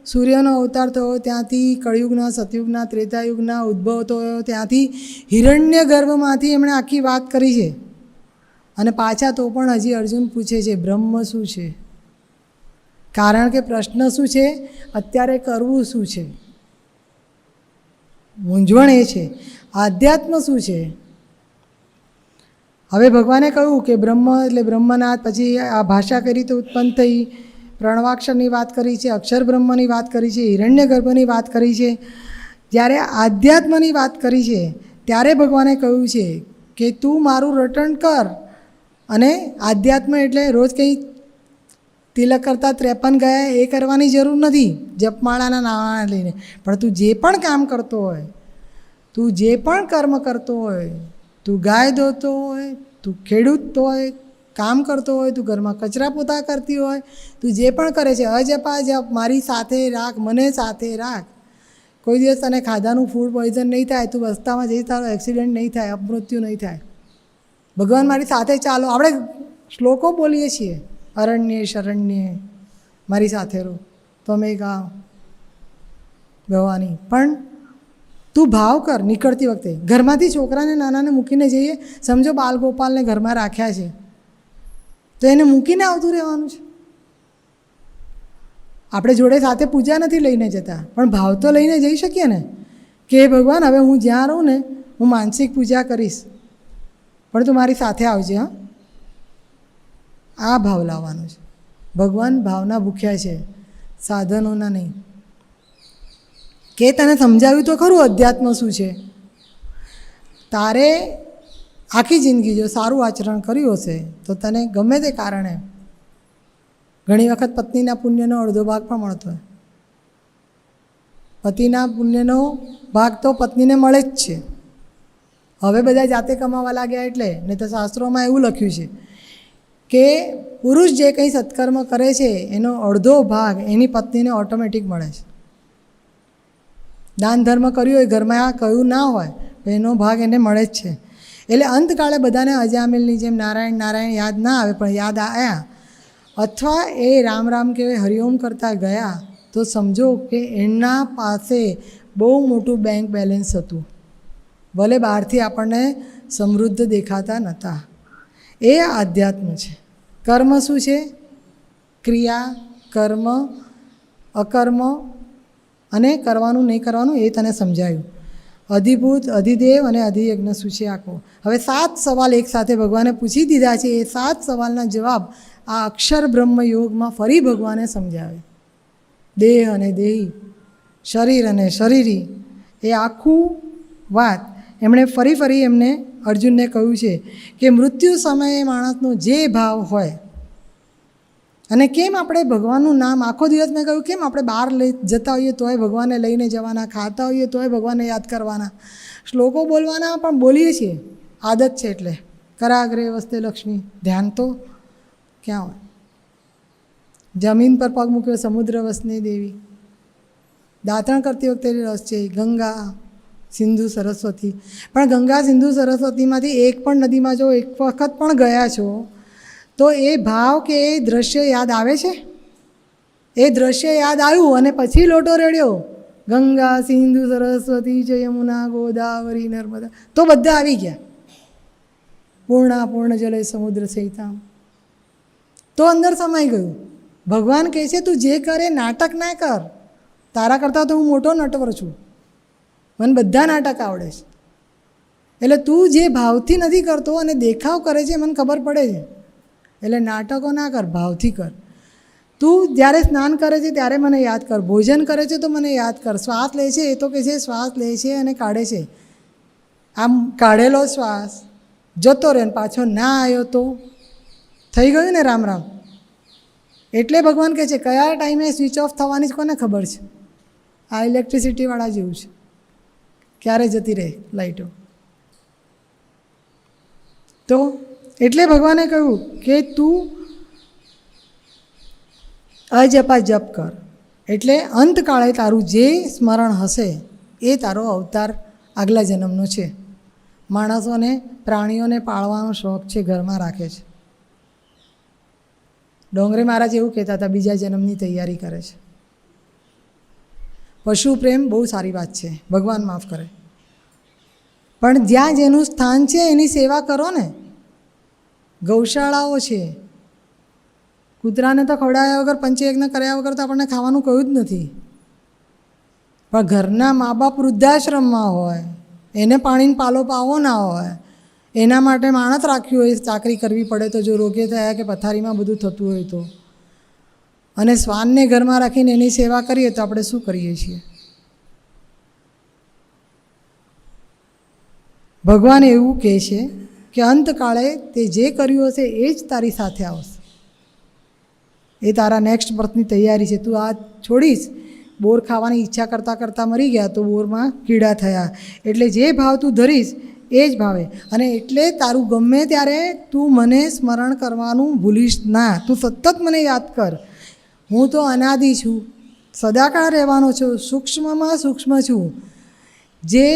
સૂર્યનો અવતાર થયો ત્યાંથી કળિયુગના, સતયુગના, ત્રેતાયુગના ઉદ્ભવ થયો ત્યાંથી હિરણ્ય ગર્ભમાંથી એમણે આખી વાત કરી છે. અને પાછા તો પણ હજી અર્જુન પૂછે છે બ્રહ્મ શું છે? કારણ કે પ્રશ્ન શું છે? અત્યારે કરવું શું છે? મૂંઝવણ એ છે. આધ્યાત્મ શું છે? હવે ભગવાને કહ્યું કે બ્રહ્મ એટલે બ્રહ્મનાથ, પછી આ ભાષા કરી તો ઉત્પન્ન થઈ, પ્રણવાક્ષરની વાત કરી છે, અક્ષર બ્રહ્મની વાત કરી છે, હિરણ્ય ગર્ભની વાત કરી છે. જ્યારે આધ્યાત્મની વાત કરી છે ત્યારે ભગવાને કહ્યું છે કે તું મારું રટણ કર. અને આધ્યાત્મ એટલે રોજ કંઈ તિલક કરતાં 53 ગયા એ કરવાની જરૂર નથી જપમાળાના નાણાં લઈને. પણ તું જે પણ કામ કરતો હોય, તું જે પણ કર્મ કરતો હોય, તું ગાય ધોતો હોય, તું ખેડૂત હોય, કામ કરતો હોય, તું ઘરમાં કચરા પોતા કરતી હોય, તું જે પણ કરે છે અજપા જપ મારી સાથે રાખ, મને સાથે રાખ. કોઈ દિવસ તને ખાધાનું ફૂડ પોઈઝન નહીં થાય, તું રસ્તામાં જઈશ તારો એક્સિડન્ટ નહીં થાય, અપમૃત્યુ નહીં થાય. ભગવાન મારી સાથે ચાલો. આપણે શ્લોકો બોલીએ છીએ અરણ્ય શરણ્ય મારી સાથે રહો તમે ગાઓ ભવાની. પણ તું ભાવ કર નીકળતી વખતે. ઘરમાંથી છોકરાને નાનાને મૂકીને જઈએ, સમજો બાલગોપાલને ઘરમાં રાખ્યા છે તો એને મૂકીને આવતું રહેવાનું છે. આપણે જોડે સાથે પૂજા નથી લઈને જતા, પણ ભાવ તો લઈને જઈ શકીએ ને કે ભગવાન હવે હું જ્યાં રહું ને હું માનસિક પૂજા કરીશ, પણ તું મારી સાથે આવજે. હા, આ ભાવ લાવવાનો છે. ભગવાન ભાવના ભૂખ્યા છે, સાધનોના નહીં. કે તને સમજાવ્યું તો ખરું અધ્યાત્મ શું છે. તારે આખી જિંદગી જો સારું આચરણ કર્યું હશે તો તને ગમે તે કારણે ઘણી વખત પત્નીના પુણ્યનો અડધો ભાગ પણ મળતો હોય. પતિના પુણ્યનો ભાગ તો પત્નીને મળે જ છે. હવે બધા જાતે કમાવા લાગ્યા એટલે. નહીં તો શાસ્ત્રોમાં એવું લખ્યું છે કે પુરુષ જે કંઈ સત્કર્મ કરે છે એનો અડધો ભાગ એની પત્નીને ઓટોમેટિક મળે છે. દાન ધર્મ કર્યું હોય, ઘરમાં કહ્યું ના હોય, એનો ભાગ એને મળે જ છે. એટલે અંતકાળે બધાને અજામિલની જેમ નારાયણ નારાયણ યાદ ના આવે, પણ યાદ આવ્યા અથવા એ રામ રામ કે હરિઓમ કરતા ગયા તો સમજો કે એમના પાસે બહુ મોટું બેંક બેલેન્સ હતું. ભલે બહારથી આપણને સમૃદ્ધ દેખાતા નહોતા. એ આધ્યાત્મ છે. કર્મ શું છે? ક્રિયા, કર્મ, અકર્મ અને કરવાનું નહીં કરવાનું એ તને સમજાયું. અધિભૂત, અધિદેવ અને અધિયજ્ઞ શું છે આખો. હવે 7 સવાલ એકસાથે ભગવાને પૂછી દીધા છે. એ 7 સવાલના જવાબ આ અક્ષર બ્રહ્મ યોગમાં ફરી ભગવાને સમજાવે. દેહ અને દેહી, શરીર અને શરીરી, એ આખું વાત એમણે ફરી ફરી એમને અર્જુનને કહ્યું છે કે મૃત્યુ સમયે માણસનો જે ભાવ હોય, અને કેમ આપણે ભગવાનનું નામ આખો દિવસ, મેં કહ્યું કેમ આપણે બહાર લઈ જતા હોઈએ તોય ભગવાનને લઈને જવાના, ખાતા હોઈએ તોય ભગવાનને યાદ કરવાના, શ્લોકો બોલવાના પણ બોલીએ છીએ, આદત છે. એટલે કરાગ્રે વસ્તે લક્ષ્મી, ધ્યાન તો ક્યાં હોય? જમીન પર પગ મૂક્યો સમુદ્ર વસને દેવી, દાંતણ કરતી વખતે રસ છે. ગંગા સિંધુ સરસ્વતી, પણ ગંગા સિંધુ સરસ્વતીમાંથી એક પણ નદીમાં જો એક વખત પણ ગયા છો તો એ ભાવ કે એ દૃશ્ય યાદ આવે છે? એ દૃશ્ય યાદ આવ્યું અને પછી લોટો રેડ્યો, ગંગા સિંધુ સરસ્વતી જ યમુના ગોદાવરી નર્મદા, તો બધા આવી ગયા. પૂર્ણા પૂર્ણ જલે સમુદ્ર સહિતામ, તો અંદર સમાઈ ગયું. ભગવાન કહે છે તું જે કરે નાટક ના કર, તારા કરતાં તો હું મોટો નટવર છું, મને બધા નાટક આવડે છે. એટલે તું જે ભાવથી નથી કરતો અને દેખાવ કરે છે મને ખબર પડે છે, એટલે નાટકો ના કર, ભાવથી કર. તું જ્યારે સ્નાન કરે છે ત્યારે મને યાદ કર, ભોજન કરે છે તો મને યાદ કર, શ્વાસ લે છે એ તો કહે છે શ્વાસ લે છે અને કાઢે છે, આમ કાઢેલો શ્વાસ જતો રહે પાછો ના આવ્યો તો થઈ ગયું ને રામ રામ. એટલે ભગવાન કહે છે કયા ટાઈમે સ્વિચ ઓફ થવાની જ કોને ખબર છે? આ ઇલેક્ટ્રિસિટીવાળા જેવું છે, ક્યારે જતી રહે લાઈટો. તો એટલે ભગવાને કહ્યું કે તું અજપા જપ કર, એટલે અંતકાળે તારું જે સ્મરણ હશે એ તારો અવતાર આગલા જન્મનો છે. માણસોને પ્રાણીઓને પાળવાનો શોખ છે, ઘરમાં રાખે છે. ડોંગરે મહારાજ એવું કહેતા હતા બીજા જન્મની તૈયારી કરે છે. પશુ પ્રેમ બહુ સારી વાત છે, ભગવાન માફ કરે, પણ જ્યાં જેનું સ્થાન છે એની સેવા કરો ને. ગૌશાળાઓ છે, કૂતરાને તો ખવડાવ્યા વગર પંચયજ્ઞ કર્યા વગર તો આપણને ખાવાનું કહ્યું જ નથી, પણ ઘરના મા બાપ વૃદ્ધાશ્રમમાં હોય, એને પાણીને પાલો પાવો ના હોય, એના માટે માણસ રાખ્યું હોય, ચાકરી કરવી પડે તો જો રોગે થયા કે પથારીમાં બધું થતું હોય તો, અને શ્વાનને ઘરમાં રાખીને એની સેવા કરીએ તો આપણે શું કરીએ છીએ? ભગવાન એવું કહે છે કે અંતકાળે તે જે કર્યું હશે એ જ તારી સાથે આવશે, એ તારા નેક્સ્ટ બર્થની તૈયારી છે. તું આ છોડીશ, બોર ખાવાની ઈચ્છા કરતાં કરતાં મરી ગયા તો બોરમાં કીડા થયા, એટલે જે ભાવ તું ધરીશ એ જ ભાવે. અને એટલે તારું ગમે ત્યારે તું મને સ્મરણ કરવાનું ભૂલીશ ના, તું સતત મને યાદ કર. હું તો અનાદિ છું, સદાકાળ રહેવાનો છું, સૂક્ષ્મમાં સૂક્ષ્મ છું. જે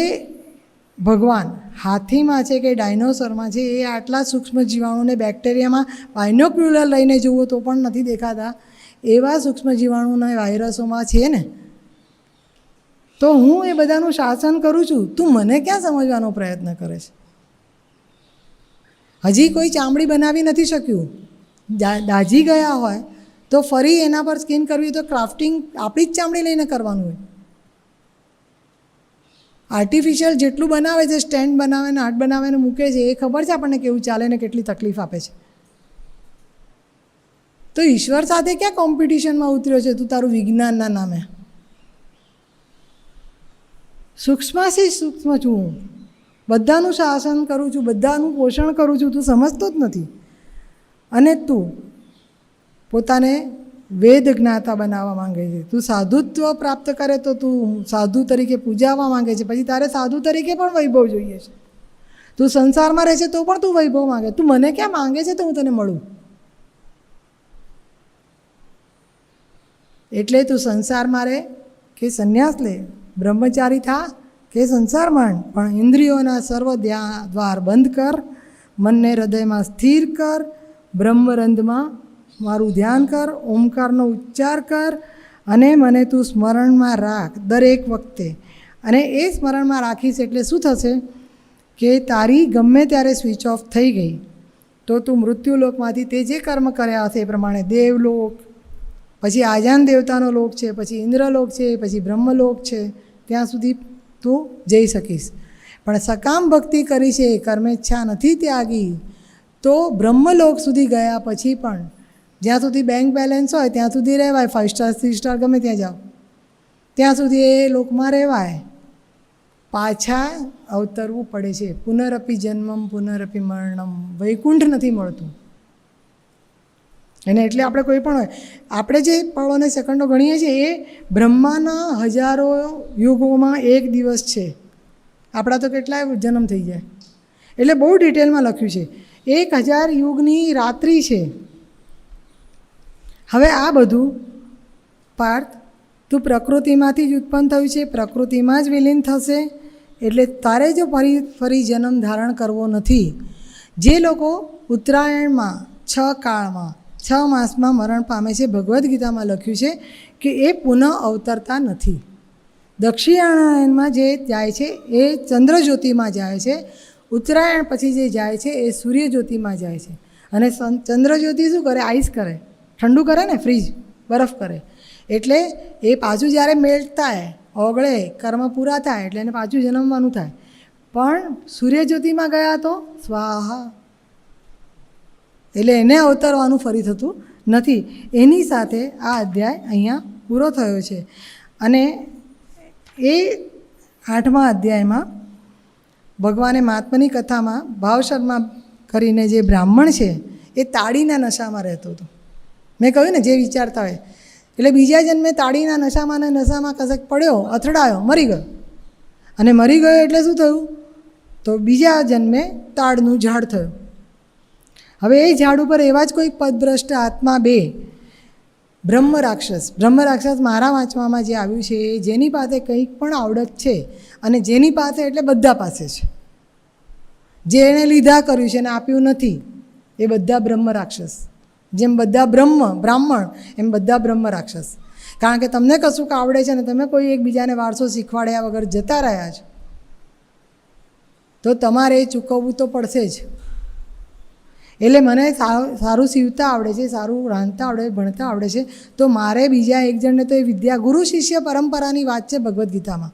ભગવાન હાથીમાં છે કે ડાયનોસરમાં છે એ આટલા સૂક્ષ્મ જીવાણુને બેક્ટેરિયામાં બાયનોક્યુલર લઈને જુઓ તો પણ નથી દેખાતા, એવા સૂક્ષ્મ જીવાણુના વાયરસોમાં છે ને. તો હું એ બધાનું શાસન કરું છું, તું મને ક્યાં સમજવાનો પ્રયત્ન કરે છે? હજી કોઈ ચામડી બનાવી નથી શક્યું, દાઝી ગયા હોય તો ફરી એના પર સ્કિન કરવી તો ક્રાફ્ટિંગ આપણી જ ચામડી લઈને કરવાનું હોય. આર્ટિફિશિયલ જેટલું બનાવે છે, સ્ટેન્ડ બનાવે ને હાર્ટ બનાવે ને મૂકે છે, એ ખબર છે આપણને કેવું ચાલે ને કેટલી તકલીફ આપે છે. તો ઈશ્વર સાથે ક્યાં કોમ્પિટિશનમાં ઉતર્યો છે તું તારું વિજ્ઞાનના નામે? સૂક્ષ્મથી સૂક્ષ્મ છું હું, બધાનું શાસન કરું છું, બધાનું પોષણ કરું છું, તું સમજતો જ નથી. અને તું પોતાને વેદ જ્ઞાતા બનાવવા માંગે છે, તું સાધુત્વ પ્રાપ્ત કરે તો તું સાધુ તરીકે પૂજાવા માંગે છે, પછી તારે સાધુ તરીકે પણ વૈભવ જોઈએ છે. તું સંસારમાં રહે છે તો પણ તું વૈભવ માંગે, તું મને ક્યાં માંગે છે તો હું તને મળું? એટલે તું સંસારમાં રહે કે સંન્યાસ લે, બ્રહ્મચારી થા કે સંસાર માંડ, પણ ઇન્દ્રિયોના સર્વ દ્વાર બંધ કર, મનને હૃદયમાં સ્થિર કર, બ્રહ્મરંધમાં મારું ધ્યાન કર, ઓમકારનો ઉચ્ચાર કર, અને મને તું સ્મરણમાં રાખ દરેક વખતે. અને એ સ્મરણમાં રાખીશ એટલે શું થશે કે તારી ગમે ત્યારે સ્વિચ ઓફ થઈ ગઈ તો તું મૃત્યુલોકમાંથી તે જે કર્મ કર્યા હશે એ પ્રમાણે દેવલોક, પછી આજાન દેવતાનો લોક છે, પછી ઇન્દ્રલોક છે, પછી બ્રહ્મલોક છે, ત્યાં સુધી તું જઈ શકીશ. પણ સકામ ભક્તિ કરી છે, કર્મેચ્છા નથી ત્યાગી, તો બ્રહ્મલોક સુધી ગયા પછી પણ જ્યાં સુધી બેંક બેલેન્સ હોય ત્યાં સુધી રહેવાય, 5 સ્ટાર 3 સ્ટાર ગમે ત્યાં જાઓ ત્યાં સુધી એ લોકમાં રહેવાય. પાછા અવતરવું પડે છે. પુનરપી જન્મમ પુનરપી મરણમ, વૈકુંઠ નથી મળતું. અને એટલે આપણે કોઈ પણ હોય, આપણે જે પળોને સેકન્ડો ગણીએ છીએ એ બ્રહ્માના હજારો યુગોમાં એક દિવસ છે. આપણા તો કેટલાય જન્મ થઈ જાય. એટલે બહુ ડિટેલમાં લખ્યું છે. 1000 યુગની રાત્રિ છે. હવે આ બધું પાર્થ, તું પ્રકૃતિમાંથી જ ઉત્પન્ન થયું છે, પ્રકૃતિમાં જ વિલીન થશે. એટલે તારે જો ફરી જન્મ ધારણ કરવો નથી. જે લોકો ઉત્તરાયણમાં 6 કાળમાં 6 માસમાં મરણ પામે છે, ભગવદ્ ગીતામાં લખ્યું છે કે એ પુનઃ અવતરતા નથી. દક્ષિણાયનમાં જે જાય છે એ ચંદ્રજ્યોતિમાં જાય છે. ઉત્તરાયણ પછી જે જાય છે એ સૂર્યજ્યોતિમાં જાય છે. અને ચંદ્રજ્યોતિ શું કરે? આઈસ કરે, ઠંડુ કરે ને, ફ્રીજ, બરફ કરે. એટલે એ પાછું જ્યારે મેલ્ટ થાય, ઓગળે, કર્મ પૂરા થાય એટલે એને પાછું જન્મવાનું થાય. પણ સૂર્યજ્યોતિમાં ગયા તો સ્વાહા, એટલે એને અવતરવાનું ફરી થતું નથી. એની સાથે આ અધ્યાય અહીંયા પૂરો થયો છે. અને એ 8મા અધ્યાયમાં ભગવાને મહાત્માની કથામાં ભાવશર્મા કરીને જે બ્રાહ્મણ છે એ તાળીના નશામાં રહેતો હતો. મેં કહ્યું ને, જે વિચારતા હોય. એટલે બીજા જન્મે તાળીના નશામાં ને નશામાં કશેક પડ્યો, અથડાયો, મરી ગયો. અને મરી ગયો એટલે શું થયું? તો બીજા જન્મે તાડનું ઝાડ થયું. હવે એ ઝાડ ઉપર એવા જ કોઈ પદભ્રષ્ટ આત્મા 2 બ્રહ્મ રાક્ષસ મારા વાંચવામાં જે આવ્યું છે, જેની પાસે કંઈક પણ આવડત છે, અને જેની પાસે એટલે બધા પાસે છે, જે એણે લીધા કર્યું છે અને આપ્યું નથી, એ બધા બ્રહ્મ રાક્ષસ. જેમ બધા બ્રાહ્મણ એમ બધા બ્રહ્મ રાક્ષસ. કારણ કે તમને કશુંક આવડે છે ને તમે કોઈ એકબીજાને વારસો શીખવાડ્યા વગર જતા રહ્યા છો, તો તમારે એ ચૂકવવું તો પડશે જ. એટલે મને સારું સીવતા આવડે છે, સારું રાંધતા આવડે, ભણતા આવડે છે, તો મારે બીજા એક જણને તો એ વિદ્યા, ગુરુ શિષ્ય પરંપરાની વાત છે ભગવદ્ ગીતામાં.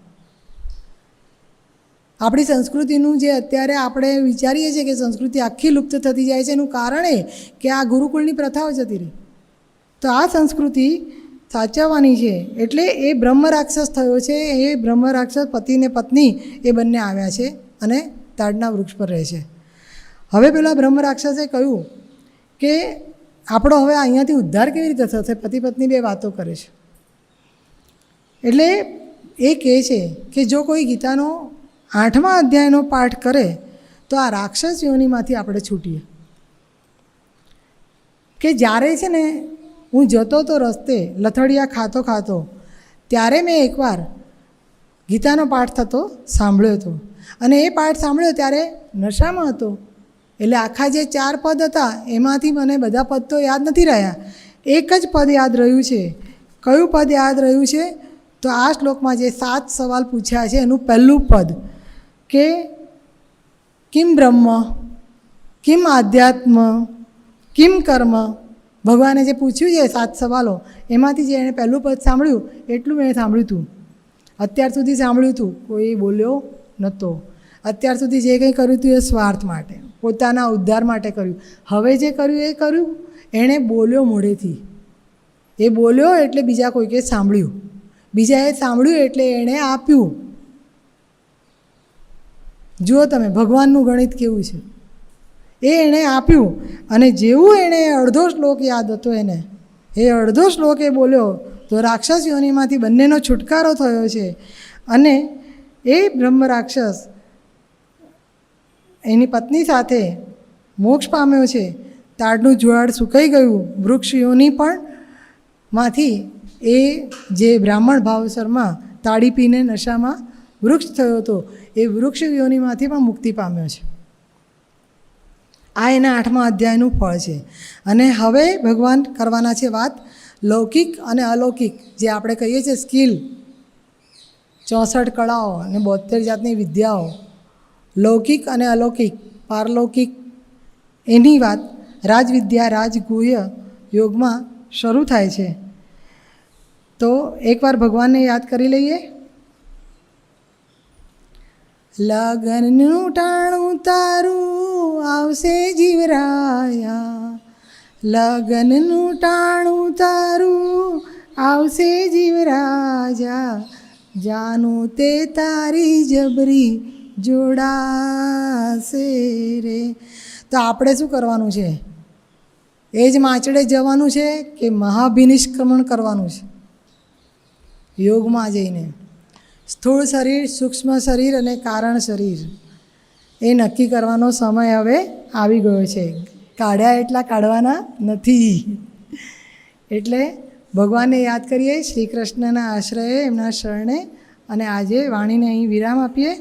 આપણી સંસ્કૃતિનું જે અત્યારે આપણે વિચારીએ છીએ કે સંસ્કૃતિ આખી લુપ્ત થતી જાય છે, એનું કારણ એ કે આ ગુરુકુળની પ્રથાઓ જતી રહી. તો આ સંસ્કૃતિ સાચવવાની છે. એટલે એ બ્રહ્મ રાક્ષસ થયો છે. એ બ્રહ્મ રાક્ષસ પતિ ને પત્ની એ બંને આવ્યા છે અને તાડના વૃક્ષ પર રહે છે. હવે પેલા બ્રહ્મ રાક્ષસે કહ્યું કે આપણો હવે અહીંયાથી ઉદ્ધાર કેવી રીતે થશે? પતિ પત્ની 2 વાતો કરે છે. એટલે એ કહે છે કે જો કોઈ ગીતાનો 8મા અધ્યાયનો પાઠ કરે તો આ રાક્ષસ યોનિમાંથી આપણે છૂટીએ. કે જ્યારે છે ને હું જતો તો રસ્તે લથડિયા ખાતો ખાતો, ત્યારે મેં એકવાર ગીતાનો પાઠ થતો સાંભળ્યો હતો. અને એ પાઠ સાંભળ્યો ત્યારે નશામાં હતો. એટલે આખા જે 4 પદ હતા એમાંથી મને બધા પદ તો યાદ નથી રહ્યા. એક જ પદ યાદ રહ્યું છે. કયું પદ યાદ રહ્યું છે? તો આ શ્લોકમાં જે 7 સવાલ પૂછ્યા છે એનું પહેલું પદ કે કિમ બ્રહ્મ, કિમ આધ્યાત્મ, કિમ કર્મ. ભગવાને જે પૂછ્યું છે 7 સવાલો, એમાંથી જે એણે પહેલું પદ સાંભળ્યું એટલું મેં સાંભળ્યું હતું. અત્યાર સુધી સાંભળ્યું હતું, કોઈ બોલ્યો નહોતો. અત્યાર સુધી જે કંઈ કર્યું હતું એ સ્વાર્થ માટે, પોતાના ઉદ્ધાર માટે કર્યું. હવે જે કર્યું એ કર્યું, એણે બોલ્યો મોઢેથી. એ બોલ્યો એટલે બીજા કોઈકે સાંભળ્યું, બીજાએ સાંભળ્યું એટલે એણે આપ્યું. જુઓ તમે ભગવાનનું ગણિત કેવું છે. એ એણે આપ્યું. અને જેવું એણે અડધો શ્લોક યાદ હતો, એને એ અડધો શ્લોક એ બોલ્યો તો રાક્ષસ યોનિમાંથી બંનેનો છુટકારો થયો છે. અને એ બ્રહ્મ રાક્ષસ એની પત્ની સાથે મોક્ષ પામ્યો છે. તાડનું ઝાડ સુકાઈ ગયું. વૃક્ષ યોનિ પણ માંથી એ જે બ્રાહ્મણ ભાવસરમાં તાળી પીને નશામાં વૃક્ષ થયો હતો, એ વૃક્ષ યોનિમાંથી પણ મુક્તિ પામ્યો છે. આ એના 8મા અધ્યાયનું ફળ છે. અને હવે ભગવાન કરવાના છે વાત લૌકિક અને અલૌકિક, જે આપણે કહીએ છીએ સ્કિલ, 64 કળાઓ અને 72 જાતની વિદ્યાઓ, લૌકિક અને અલૌકિક, પારલૌકિક, એની વાત રાજવિદ્યા રાજગુહ્ય યોગમાં શરૂ થાય છે. તો એકવાર ભગવાનને યાદ કરી લઈએ. લગનનું ટાણું તારું આવશે જીવરાયા, લગનનું ટાણું તારું આવશે જીવરાજા, જાનું તે તારી જબરી જોડાશે રે. તો આપણે શું કરવાનું છે? એ જ માચડે જવાનું છે કે મહાભિનિષ્ક્રમણ કરવાનું છે? યોગમાં જઈને સ્થૂળ શરીર, સૂક્ષ્મ શરીર અને કારણ શરીર એ નક્કી કરવાનો સમય હવે આવી ગયો છે. કાઢ્યા એટલા કાઢવાના નથી. એટલે ભગવાનને યાદ કરીએ, શ્રી કૃષ્ણના આશ્રયે, એમના શરણે, અને આજે વાણીને અહીં વિરામ આપીએ.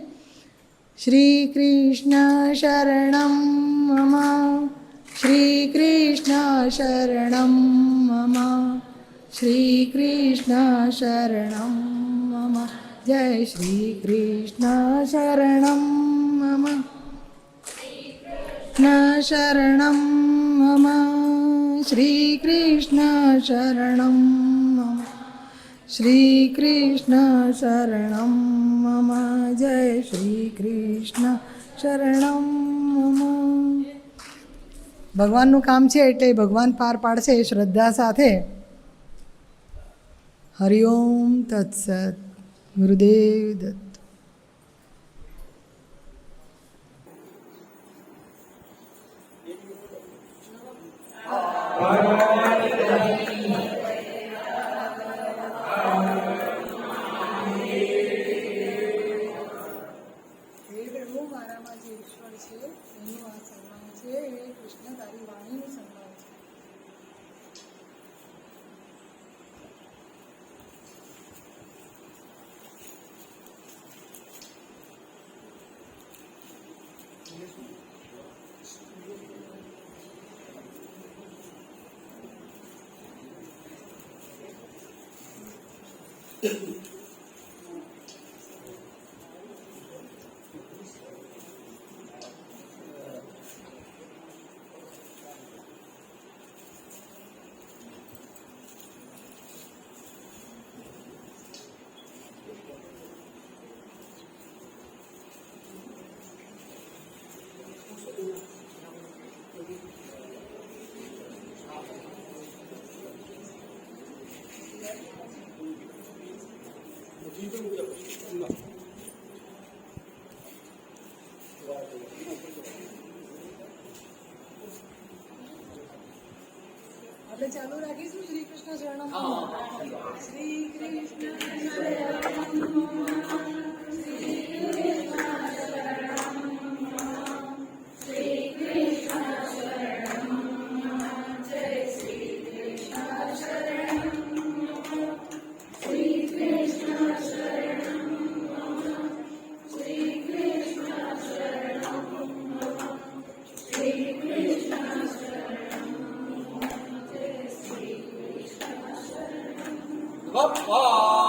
શ્રી કૃષ્ણ શરણમ મમ, શ્રી કૃષ્ણ શરણમ મમ, શ્રી કૃષ્ણ શરણમ મમ. જય શ્રી કૃષ્ણ શરણમ મમ, કૃષ્ણ શરણમ મમ, શ્રી કૃષ્ણ શરણમ મમ, શ્રી કૃષ્ણ શરણમ મમ. જય શ્રી કૃષ્ણ શરણમ મમ. ભગવાનનું કામ છે એટલે ભગવાન પાર પાડશે શ્રદ્ધા સાથે. હરિઓમ તત્સત. ગુરુદેવ દત્ત. મારામાં જે ઈશ્વર છે એનું આ સન્માન છે. એ કૃષ્ણ તારી વાણીનું સન્માન છે. આપણે ચાલુ રાખીશું. શ્રી કૃષ્ણ શરણમ. શ્રી કૃષ્ણ Bye.